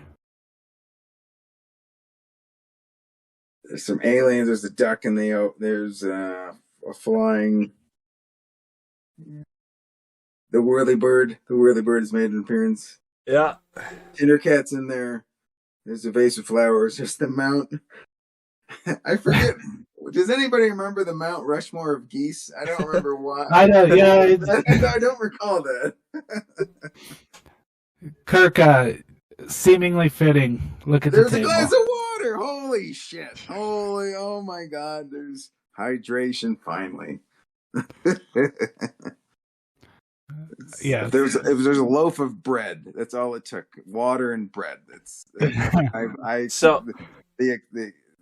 There's some aliens. There's a duck in there's a flying. The whirlybird. The whirlybird has made an appearance. Yeah. Tindercat's in there. There's a vase of flowers. There's the mount. I forget. Does anybody remember the Mount Rushmore of geese? I don't remember why. I know. Yeah, I don't recall that. Kirk, seemingly fitting. Look at the table. There's a glass of water. Holy shit. Oh my God. There's hydration finally. Yeah. If there's a loaf of bread, that's all it took. Water and bread.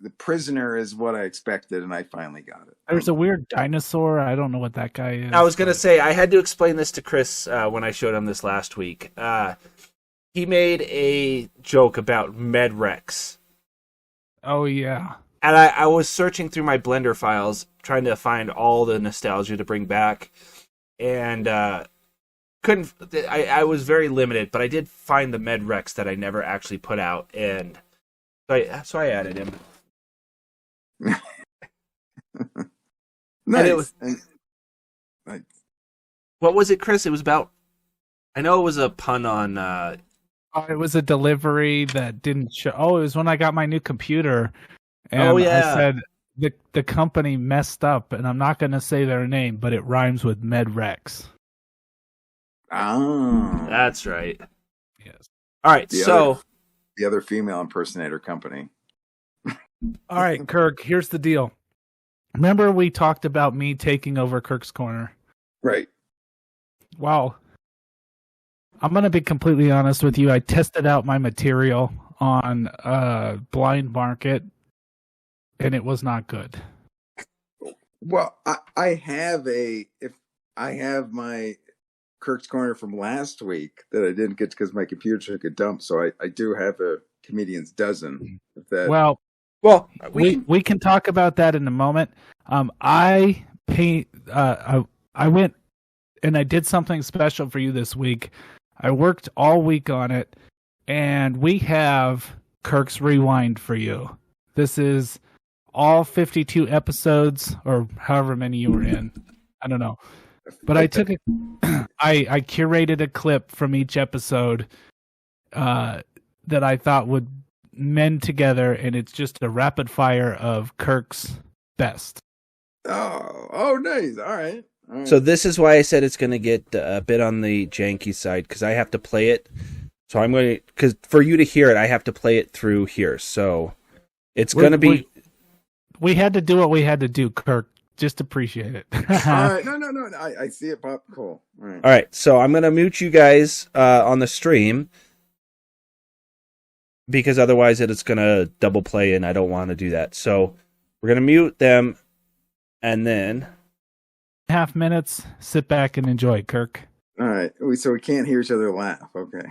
The prisoner is what I expected, and I finally got it. There's a weird dinosaur. I don't know what that guy is. I was going to say, I had to explain this to Chris when I showed him this last week. He made a joke about Medrex. Oh, yeah. And I was searching through my Blender files, trying to find all the nostalgia to bring back. And couldn't. I was very limited, but I did find the Medrex that I never actually put out. And so I added him. Nice. What was it, Chris? It was about. I know it was a pun on. It was a delivery that didn't show. Oh, it was when I got my new computer, and I said the company messed up, and I'm not going to say their name, but it rhymes with Medrex. Oh, that's right. Yes. All right. The other female impersonator company. All right, Kirk, here's the deal. Remember we talked about me taking over Kirk's Corner? Right. Wow. I'm going to be completely honest with you. I tested out my material on Blind Market, and it was not good. Well, I have my Kirk's Corner from last week that I didn't get because my computer took a dump, so I do have a comedian's dozen. Well, we can talk about that in a moment. I went and I did something special for you this week. I worked all week on it, and we have Kirk's Rewind for you. This is all 52 episodes, or however many you were in. I don't know. But I took I curated a clip from each episode that I thought would mend together, and it's just a rapid fire of Kirk's best. Oh, nice. All right. So this is why I said it's going to get a bit on the janky side, because I have to play it. So I'm going to, because for you to hear it, I have to play it through here. So it's going to be. We had to do what we had to do, Kirk. Just appreciate it. All right. No. I see it, Pop. Cool. All right. So I'm going to mute you guys on the stream, because otherwise it's going to double play, and I don't want to do that. So we're going to mute them, and then... Half minutes, sit back and enjoy, Kirk. All right. So we can't hear each other laugh. Okay.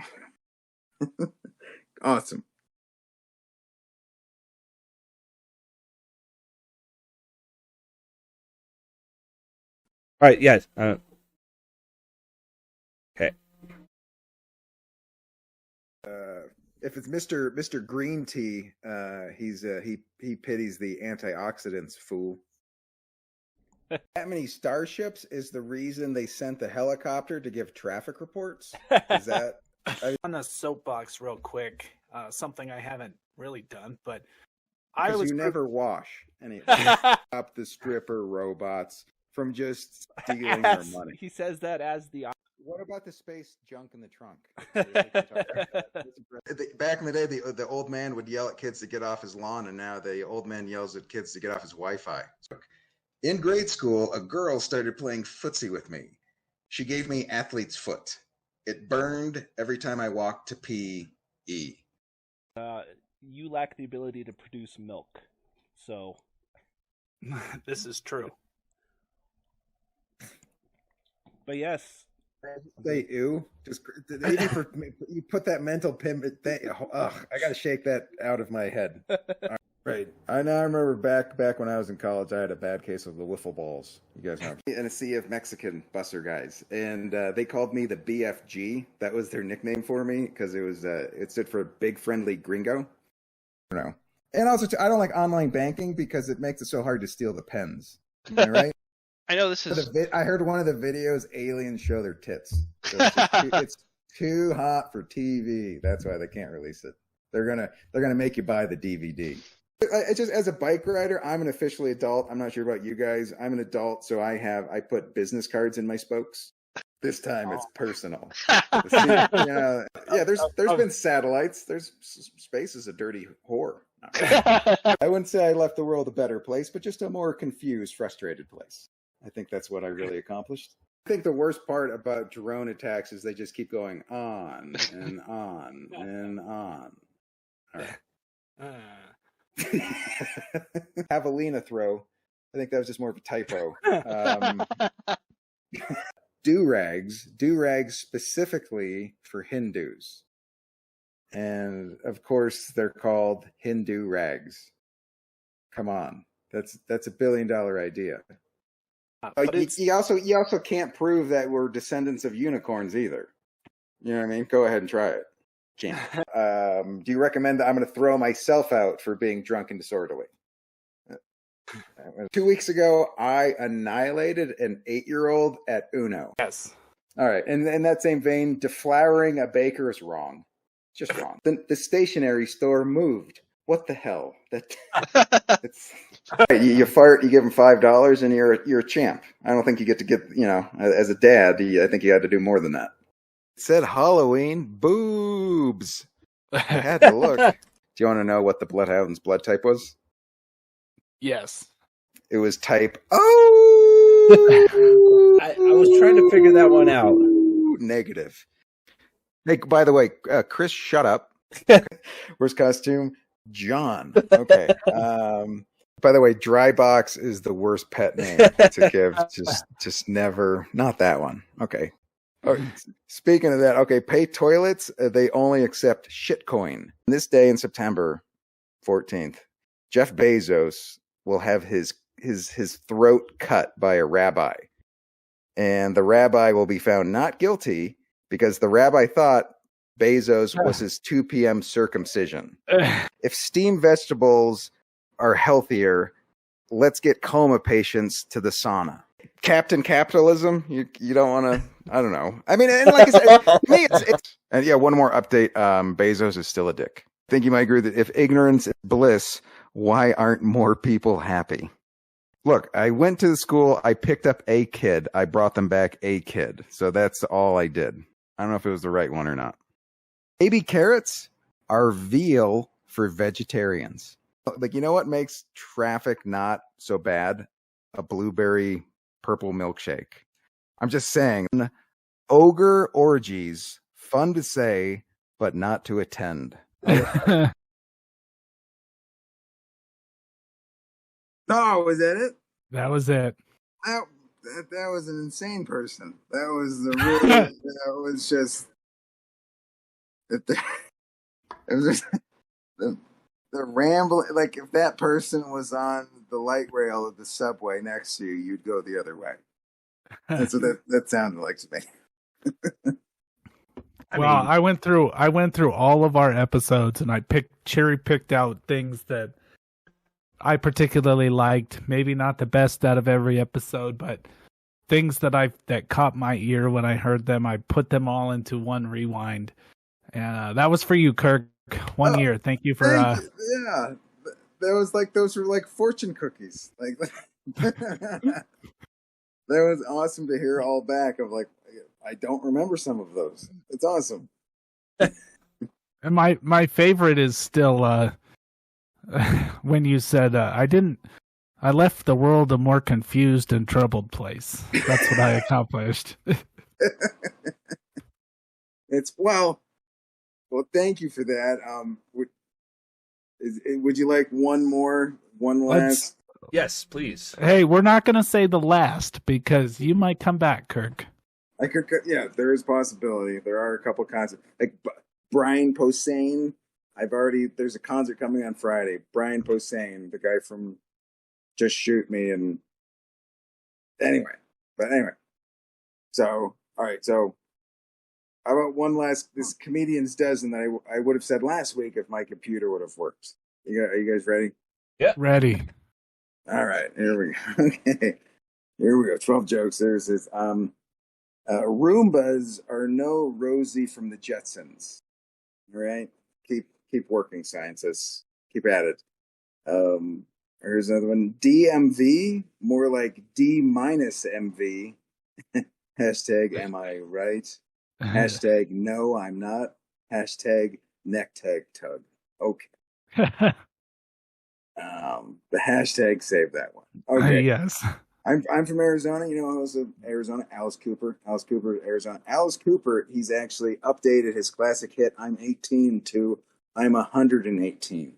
Awesome. All right, yeah. Okay. If it's Mr. Green Tea, he pities the antioxidants, fool. That many starships is the reason they sent the helicopter to give traffic reports? Is that On the soapbox real quick, something I haven't really done, but because you never wash any of them. Stop the stripper robots from just stealing their money. He says that as the... What about the space junk in the trunk? Back in the day, the old man would yell at kids to get off his lawn, and now the old man yells at kids to get off his Wi-Fi. In grade school, a girl started playing footsie with me. She gave me athlete's foot. It burned every time I walked to PE. You lack the ability to produce milk, so... This is true. But yes... Say ew. Just even for you put that mental pin. Ugh, I gotta shake that out of my head. Right. I now remember back when I was in college, I had a bad case of the wiffle balls. You guys know. In a sea of Mexican busser guys, and they called me the BFG. That was their nickname for me because it stood for Big Friendly Gringo. I don't know. And also, I don't like online banking because it makes it so hard to steal the pens. Am I right? I know this is... I heard one of the videos, aliens show their tits. So it's too hot for TV. That's why they can't release it. They're gonna make you buy the DVD. It's just, as a bike rider, I'm an officially adult. I'm not sure about you guys. I'm an adult, so I put business cards in my spokes. This time it's personal. Yeah, there's been satellites. Space is a dirty whore. I wouldn't say I left the world a better place, but just a more confused, frustrated place. I think that's what I really accomplished. I think the worst part about drone attacks is they just keep going on and on and on. All right. Javelina throw. I think that was just more of a typo. Do-rags specifically for Hindus. And of course they're called Hindu rags. Come on. That's $1 billion idea. You also can't prove that we're descendants of unicorns either. You know what I mean? Go ahead and try it. Can't. Do you recommend that I'm going to throw myself out for being drunk and disorderly? 2 weeks ago, I annihilated an 8-year-old at Uno. Yes. All right. And in that same vein, deflowering a baker is wrong. Just wrong. The stationery store moved. What the hell? It's you fart, you give them $5, and you're a champ. I don't think you get to get, as a dad, I think you had to do more than that. It said Halloween boobs. I had to look. Do you want to know what the Bloodhound's blood type was? Yes. It was type O. I was trying to figure that one out. Negative. Hey, by the way, Chris, shut up. Worst costume? John. Okay. By the way, Dry Box is the worst pet name to give. Just never. Not that one. Okay. Oh, speaking of that, okay, pay toilets. They only accept shitcoin. This day in September 14th, Jeff Bezos will have his throat cut by a rabbi, and the rabbi will be found not guilty because the rabbi thought Bezos was his 2 p.m. circumcision. If steamed vegetables are healthier, let's get coma patients to the sauna. Captain Capitalism, you don't want to, I don't know. I mean, and like I said, to me, it's and yeah, one more update. Bezos is still a dick. I think you might agree that if ignorance is bliss, why aren't more people happy? Look, I went to the school, I picked up a kid, I brought them back a kid. So that's all I did. I don't know if it was the right one or not. Baby carrots are veal for vegetarians. Like, you know what makes traffic not so bad? A blueberry purple milkshake. I'm just saying, ogre orgies, fun to say, but not to attend. Oh, was that it? That was it. That was an insane person. That was the really. That was just. It was just the ramble. Like if that person was on the light rail of the subway next to you, you'd go the other way. That's what that sounded like to me. I went through all of our episodes and I cherry picked out things that I particularly liked. Maybe not the best out of every episode, but things that caught my ear when I heard them. I put them all into one rewind, and that was for you, Kirk. 1 year. Thank you for. Yeah, that was like those were like fortune cookies. Like that was awesome to hear all back. Of like, I don't remember some of those. It's awesome. And my favorite is still when you said I left the world a more confused and troubled place. That's what I accomplished. It's well, thank you for that. Would you like one last? Yes, please. Hey, we're not going to say the last because you might come back, Kirk. I could, yeah, there is possibility. There are a couple concerts. Like Brian Posehn. There's a concert coming on Friday. Brian Posehn, the guy from Just Shoot Me. And anyway. So, all right. So, how about one last, this comedian's dozen that I would have said last week if my computer would have worked. Are you guys ready? Yeah. Ready. All right. Here we go. Okay. Here we go. 12 jokes. There's this. Roombas are no Rosie from the Jetsons. All right. Keep working, scientists. Keep at it. Here's another one. DMV, more like D minus MV. Hashtag am I right? Hashtag no, I'm not. Hashtag neck tag tug. Okay. The hashtag save that one. Okay. Yes. I'm from Arizona. You know who's of Arizona? Alice Cooper. Alice Cooper, Arizona. Alice Cooper, he's actually updated his classic hit I'm 18 to I'm 118.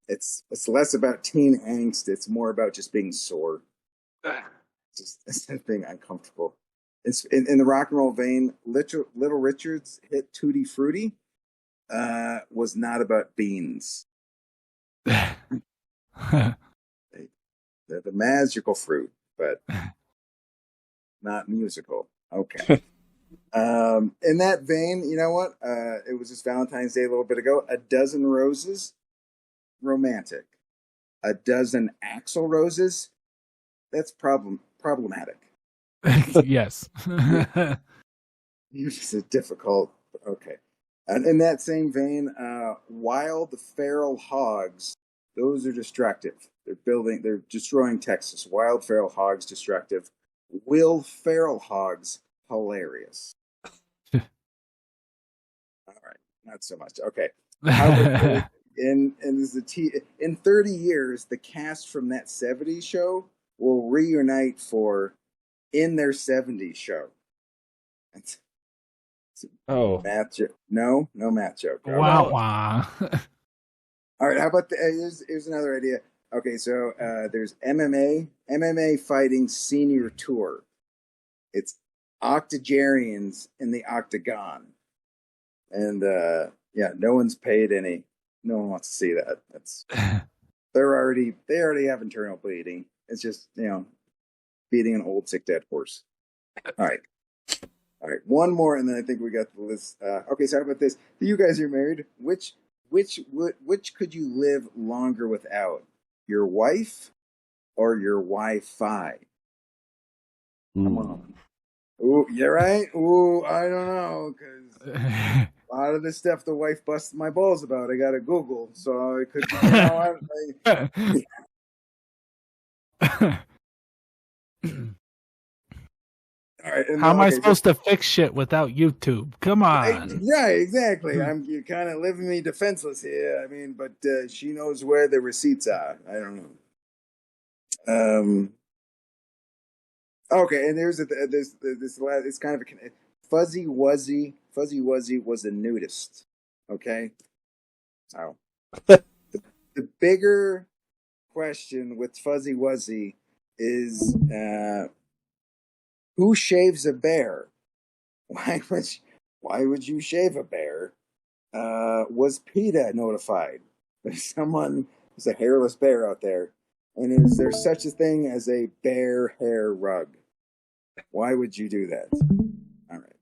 It's less about teen angst. It's more about just being sore. Just being uncomfortable. It's in the rock and roll vein. Little Richard's hit Tutti Frutti was not about beans. They're the magical fruit, but not musical. Okay. In that vein, you know what? It was just Valentine's Day a little bit ago. A dozen roses, romantic. A dozen Axl Roses, that's problematic. Yes. It's a difficult. Okay. And in that same vein, wild feral hogs, those are destructive. They're destroying Texas. Wild feral hogs, destructive. Will feral hogs, hilarious. All right, not so much. Okay. In 30 years, the cast from that 70s show will reunite for In Their 70s show. Math joke. No math joke. Wow. All right, how about here's another idea. Okay, so there's MMA fighting senior tour. It's octogenarians in the octagon, and no one's paid any. No one wants to see that. They already have internal bleeding. It's just beating an old sick dead horse. All right, one more, and then I think we got the list. Okay, so how about this? You guys are married. Which could you live longer without? Your wife or your Wi-Fi? Come on. Ooh, you're right. Ooh, I don't know, because a lot of this stuff the wife busts my balls about, I got to Google, so I could. All right, how am I supposed to fix shit without YouTube? Come on. Yeah, exactly. You're kind of leaving me defenseless here. I mean, but she knows where the receipts are. I don't know. Okay, and there's this last. It's kind of a Fuzzy Wuzzy was a nudist. Okay? So, the bigger question with Fuzzy Wuzzy is who shaves a bear? Why would you shave a bear? Was PETA notified? There's a hairless bear out there. And is there such a thing as a bear hair rug? Why would you do that? All right.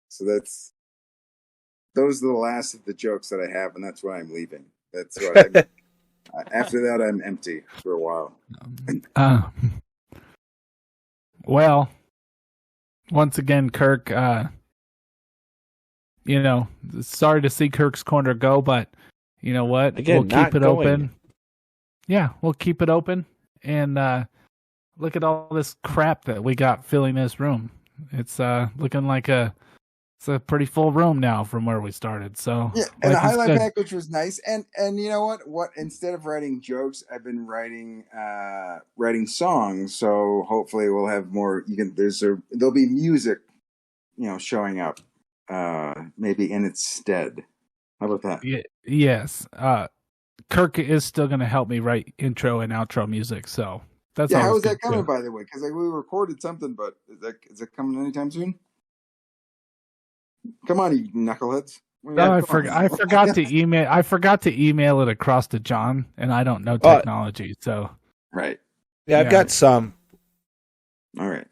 So those are the last of the jokes that I have, and that's why I'm leaving. That's what after that, I'm empty for a while. Well, once again, Kirk, sorry to see Kirk's Corner go, but you know what? Again, we'll keep it open. Yeah, we'll keep it open. And look at all this crap that we got filling this room. It's looking like it's a pretty full room now from where we started. So yeah, and the highlight package was nice. And you know what? Instead of writing jokes, I've been writing songs. So hopefully we'll have more. There'll be music, showing up, maybe in its stead. How about that? Yes. Kirk is still going to help me write intro and outro music. So that's how is that coming, by the way? Because we recorded something, but is that coming anytime soon? Come on, you knuckleheads! No, I forgot to email. I forgot to email it across to John, and I don't know technology, so right. Yeah, I've got some. All right.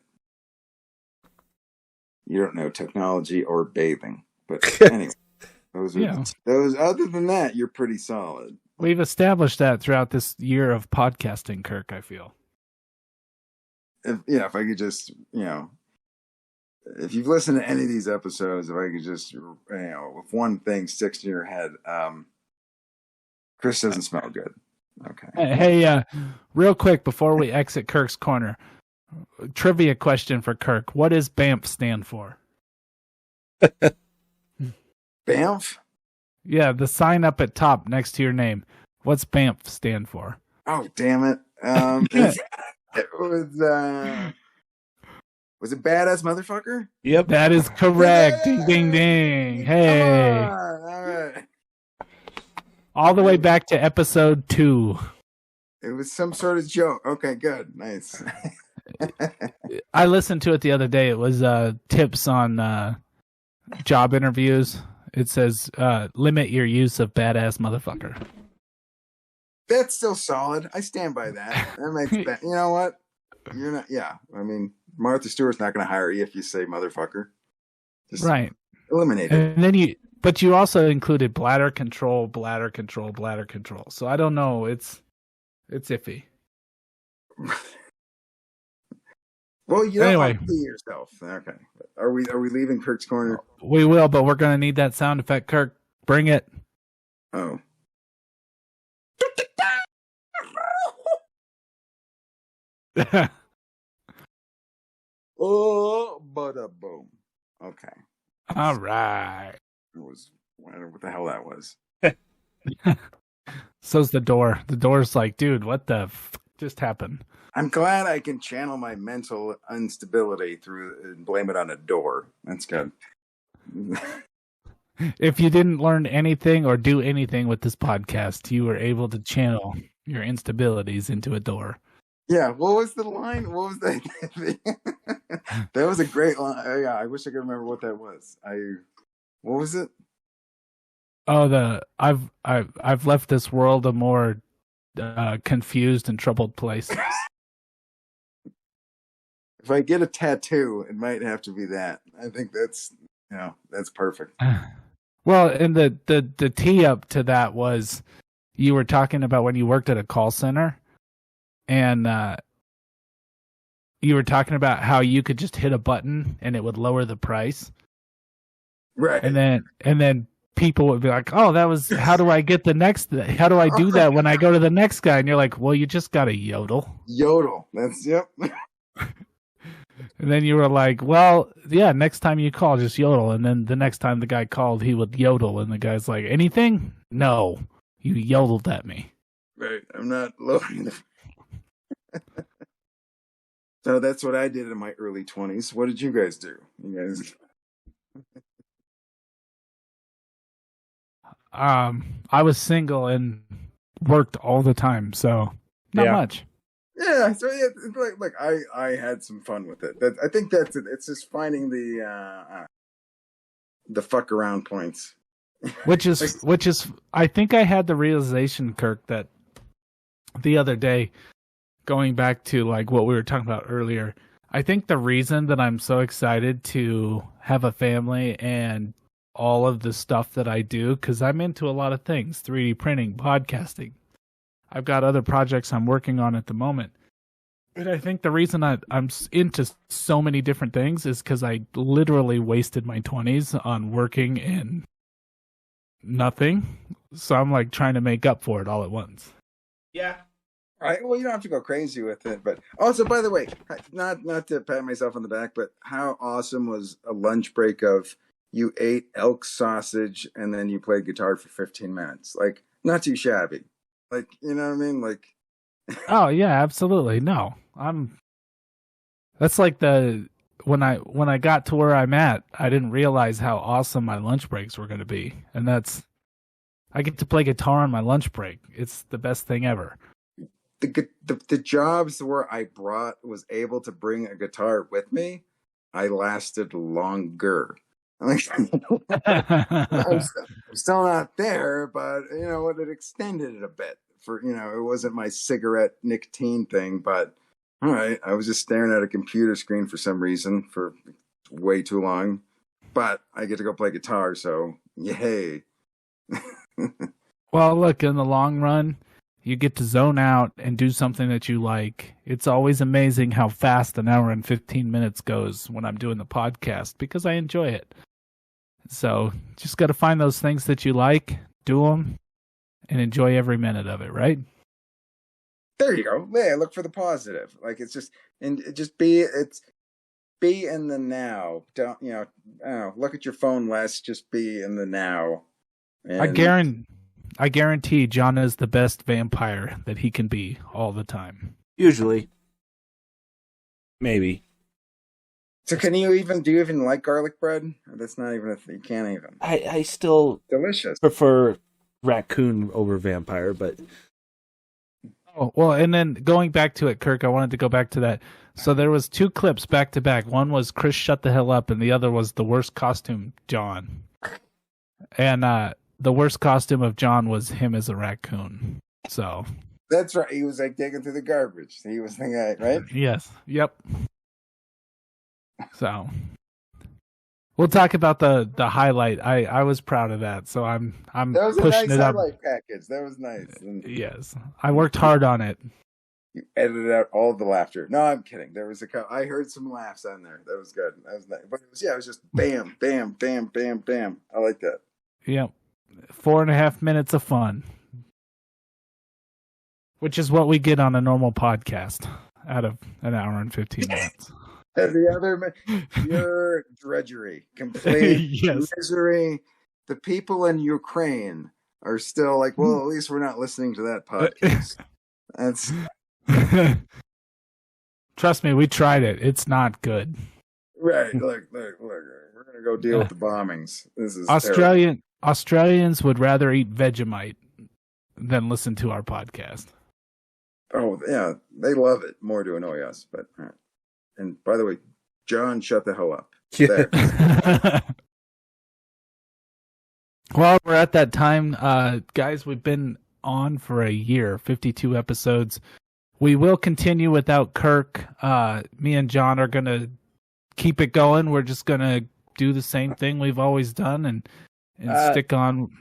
You don't know technology or bathing, but anyway, those. Other than that, you're pretty solid. We've established that throughout this year of podcasting, Kirk. I feel. If I could just, if you've listened to any of these episodes, if I could just, if one thing sticks in your head, Chris doesn't smell good. Okay. Hey, real quick before we exit Kirk's Corner, trivia question for Kirk: what does BAMF stand for? BAMF? Yeah, the sign up at top next to your name. What's BAMF stand for? Oh, damn it! It was it badass motherfucker? Yep, that is correct. Yay! Ding, ding, ding. Hey, all right. All the way back to episode 2. It was some sort of joke. Okay, good, nice. I listened to it the other day. It was tips on job interviews. It says limit your use of badass motherfucker. That's still solid. I stand by that. That makes you know what? You're not. Yeah, I mean, Martha Stewart's not going to hire you if you say motherfucker. Just right. Eliminate it. And then but you also included bladder control. So I don't know. It's iffy. Well, you don't want to see yourself. Okay. Are we leaving Kirk's Corner? We will, but we're going to need that sound effect. Kirk, bring it. Oh. Oh, bada boom. Okay. All right. It was what the hell that was. So's the door. The door's like, dude, what the just happened? I'm glad I can channel my mental instability through and blame it on a door. That's good. If you didn't learn anything or do anything with this podcast, you were able to channel your instabilities into a door. Yeah, what was the line? What was that? That was a great line. Yeah, I wish I could remember what that was. What was it? Oh, I've left this world a more confused and troubled place. If I get a tattoo, it might have to be that. I think that's perfect. Well, and the tee up to that was you were talking about when you worked at a call center. And you were talking about how you could just hit a button and it would lower the price, right? And then people would be like, "Oh, that was how do I get the next? How do I do that when I go to the next guy?" And you're like, "Well, you just got to yodel." Yodel. That's yep. And then you were like, "Well, yeah, next time you call, just yodel." And then the next time the guy called, he would yodel, and the guy's like, "Anything? No, you yodeled at me." Right. I'm not lowering the. So that's what I did in my early 20s. What did you guys do? You guys I was single and worked all the time, so not much. Yeah, so it's like I had some fun with it. I think that's it. It's just finding the fuck around points. Which is I think I had the realization, Kirk, that the other day, going back to like what we were talking about earlier, I think the reason that I'm so excited to have a family and all of the stuff that I do, because I'm into a lot of things, 3D printing, podcasting. I've got other projects I'm working on at the moment. And I think the reason I'm into so many different things is because I literally wasted my 20s on working in nothing. So I'm like trying to make up for it all at once. Yeah. All right. Well, you don't have to go crazy with it, but also, by the way, not to pat myself on the back, but how awesome was a lunch break of you ate elk sausage and then you played guitar for 15 minutes? Like, not too shabby. Like, you know what I mean? Like, oh yeah, absolutely. No, that's like when I got to where I'm at, I didn't realize how awesome my lunch breaks were going to be, and I get to play guitar on my lunch break. It's the best thing ever. The jobs where I was able to bring a guitar with me, I lasted longer. I'm still not there, but you know what? It extended it a bit. It wasn't my cigarette nicotine thing, but all right, I was just staring at a computer screen for some reason for way too long. But I get to go play guitar, so yay. Well, look, in the long run, you get to zone out and do something that you like. It's always amazing how fast an hour and 15 minutes goes when I'm doing the podcast because I enjoy it. So just got to find those things that you like, do them, and enjoy every minute of it, right? There you go. Yeah, look for the positive. Like be in the now. Don't look at your phone less. Just be in the now. And I guarantee John is the best vampire that he can be all the time. Usually. Maybe. So do you even like garlic bread? That's not even you can't even. I still delicious. Prefer raccoon over vampire, but oh well, and then going back to it, Kirk, I wanted to go back to that. So there was 2 clips back to back. One was Chris shut the hell up, and the other was the worst costume, John. And the worst costume of John was him as a raccoon. So that's right. He was like digging through the garbage. He was the guy, right? Yes. Yep. So we'll talk about the highlight. I was proud of that, so I'm that was pushing a nice it up. Highlight package. That was nice. Yes, I worked hard on it. You edited out all the laughter. No, I'm kidding. There was I heard some laughs on there. That was good. That was nice. But it was just bam, bam, bam, bam, bam. I like that. Yep. 4.5 minutes of fun, which is what we get on a normal podcast out of an hour and 15 minutes. The other, pure drudgery, complete misery. The people in Ukraine are still like, well, at least we're not listening to that podcast. That's trust me, we tried it. It's not good. Right. Look. We're gonna go deal with the bombings. This is Australians would rather eat Vegemite than listen to our podcast. Oh yeah, they love it more to annoy us. But all right. And by the way, John, shut the hell up. There. Well, we're at that time. Guys, we've been on for a year, 52 episodes. We will continue without Kirk. Me and John are going to keep it going. We're just going to do the same thing we've always done and stick on.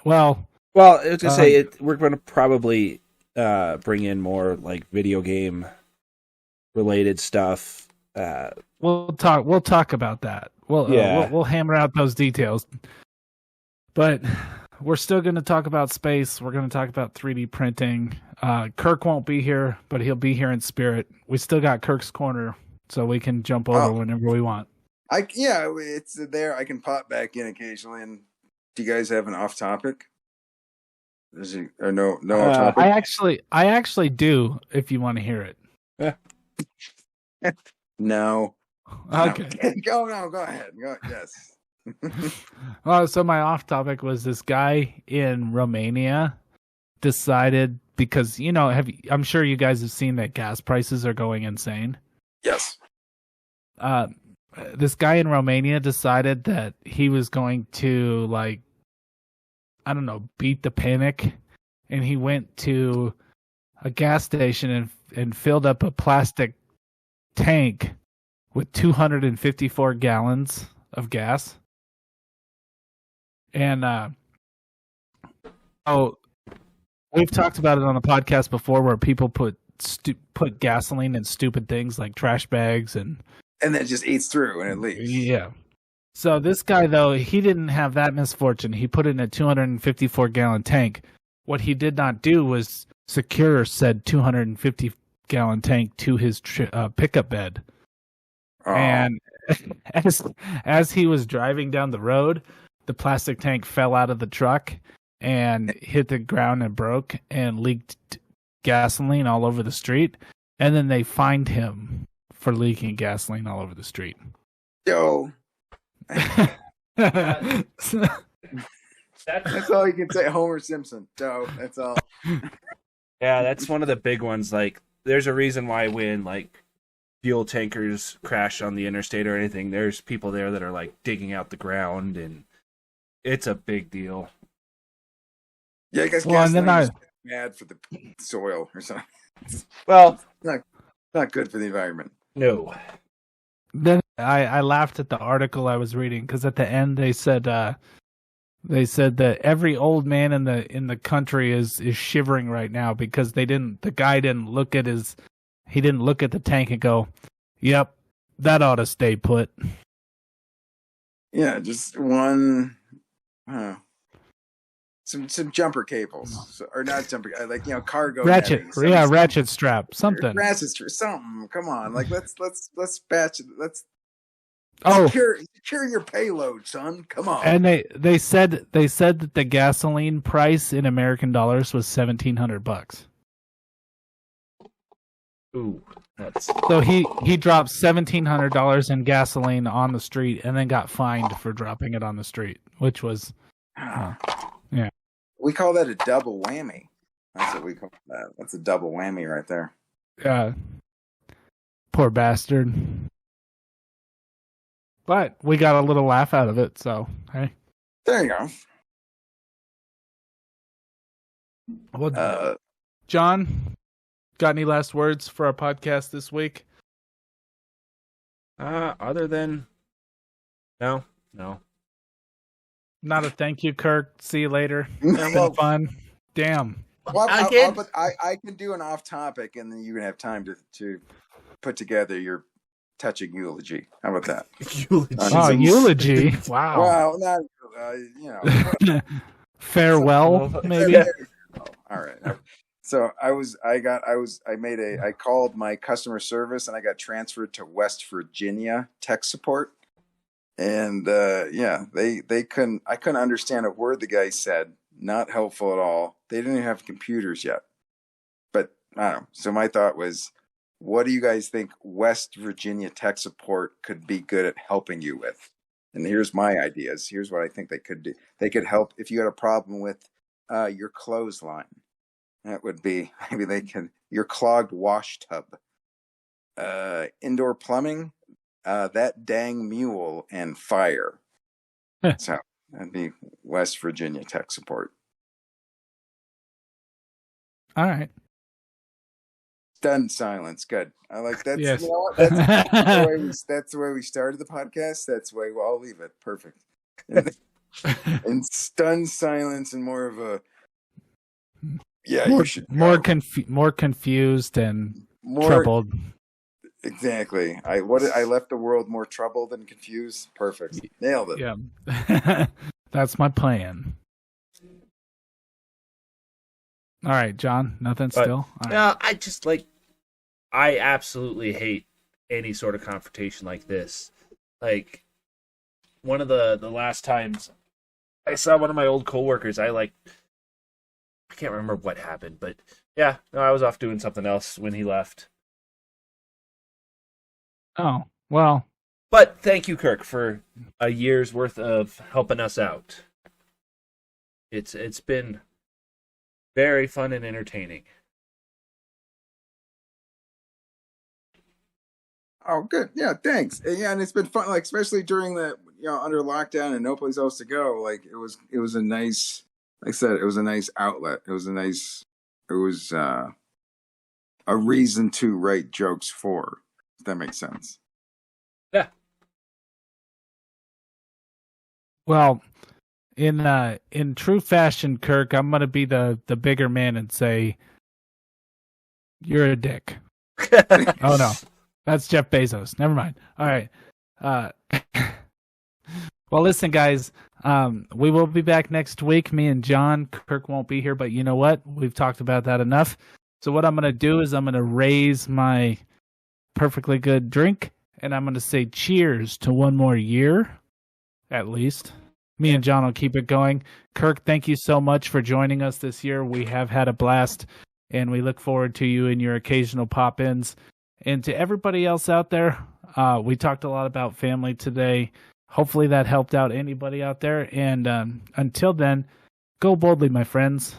Well, I was going to say, we're going to probably bring in more like video game related stuff. We'll talk about that. We'll hammer out those details. But we're still going to talk about space. We're going to talk about 3D printing. Kirk won't be here, but he'll be here in spirit. We still got Kirk's Corner, so we can jump over whenever we want. It's there. I can pop back in occasionally. And do you guys have an off topic? No off topic? I actually do. If you want to hear it. No. Okay. Go ahead. Yes. Well, so my off topic was this guy in Romania decided, because I'm sure you guys have seen that gas prices are going insane. Yes. This guy in Romania decided that he was going to, like, I don't know, beat the panic, and he went to a gas station and filled up a plastic tank with 254 gallons of gas. And we've talked about it on the podcast before, where people put gasoline in stupid things like trash bags, and then it just eats through and it leaves. Yeah. So this guy, though, he didn't have that misfortune. He put it in a 254-gallon tank. What he did not do was secure said 250-gallon tank to his pickup bed. Oh. And as he was driving down the road, the plastic tank fell out of the truck and hit the ground and broke and leaked gasoline all over the street. And then they fined him for leaking gasoline all over the street. Yo. That's all you can say. Homer Simpson. Doe. That's all. Yeah, that's one of the big ones. Like, there's a reason why when, like, fuel tankers crash on the interstate or anything, there's people there that are, like, digging out the ground, and it's a big deal. Yeah, I guess gasoline is bad for the soil or something. Well, not good for the environment. No. Then I laughed at the article I was reading, because at the end they said that every old man in the country is shivering right now because the guy didn't look at the tank and go, "Yep, that ought to stay put." Yeah, just one. Some jumper cables, or not jumper, like cargo ratchet, netting, ratchet strap, something. Ratchet strap, something. Come on, like let's batch it. Let's Oh, secure your payload, son. Come on. And they said that the gasoline price in American dollars was $1,700. Ooh, that's So he dropped $1,700 in gasoline on the street and then got fined for dropping it on the street, which was yeah. We call that a double whammy. That's what we call that. That's a double whammy right there. Poor bastard. But we got a little laugh out of it, so hey. There you go. Well, John, got any last words for our podcast this week? Other than no. Not a thank you, Kirk. See you later. Well, Been fun. Damn. Well, I can do an off topic, and then you can have time to put together your touching eulogy. How about that? Eulogy. Wow. Well, not farewell, maybe. All right. So I called my customer service, and I got transferred to West Virginia tech support. And I couldn't understand a word the guy said. Not helpful at all. They didn't even have computers yet. But I don't know. So my thought was, what do you guys think West Virginia tech support could be good at helping you with? And here's my ideas. Here's what I think they could do. They could help if you had a problem with your clothesline. That would be your clogged wash tub. Indoor plumbing. That dang mule and fire. So that'd be West Virginia tech support. All right. Stunned silence. Good. I like that. Yes. That's the way we started the podcast. That's the way I'll leave it. Perfect. And stunned silence and more of a more confused and troubled. Exactly. I left the world more troubled and confused. Perfect. Nailed it. Yeah. That's my plan. All right, John. Nothing still? Yeah, I absolutely hate any sort of confrontation like this. Like, one of the last times I saw one of my old coworkers, I can't remember what happened, but yeah, no, I was off doing something else when he left. Oh, well, But thank you, Kirk, for a year's worth of helping us out. It's been very fun and entertaining. Oh, good. Yeah, thanks. Yeah, and it's been fun, like especially during the under lockdown and no place else to go. Like it was a nice, like I said, it was a nice outlet. It was a reason to write jokes for. If that makes sense. Yeah. Well, in true fashion, Kirk, I'm gonna be the bigger man and say you're a dick. Oh no, that's Jeff Bezos. Never mind. All right. Well, listen, guys. We will be back next week. Me and John. Kirk won't be here, but you know what? We've talked about that enough. So what I'm gonna do is I'm gonna raise my perfectly good drink, and I'm gonna say cheers to one more year, at least. Me and John will keep it going. Kirk, thank you so much for joining us this year. We have had a blast, and we look forward to you and your occasional pop-ins. And to everybody else out there, we talked a lot about family today. Hopefully that helped out anybody out there. And until then, go boldly, my friends.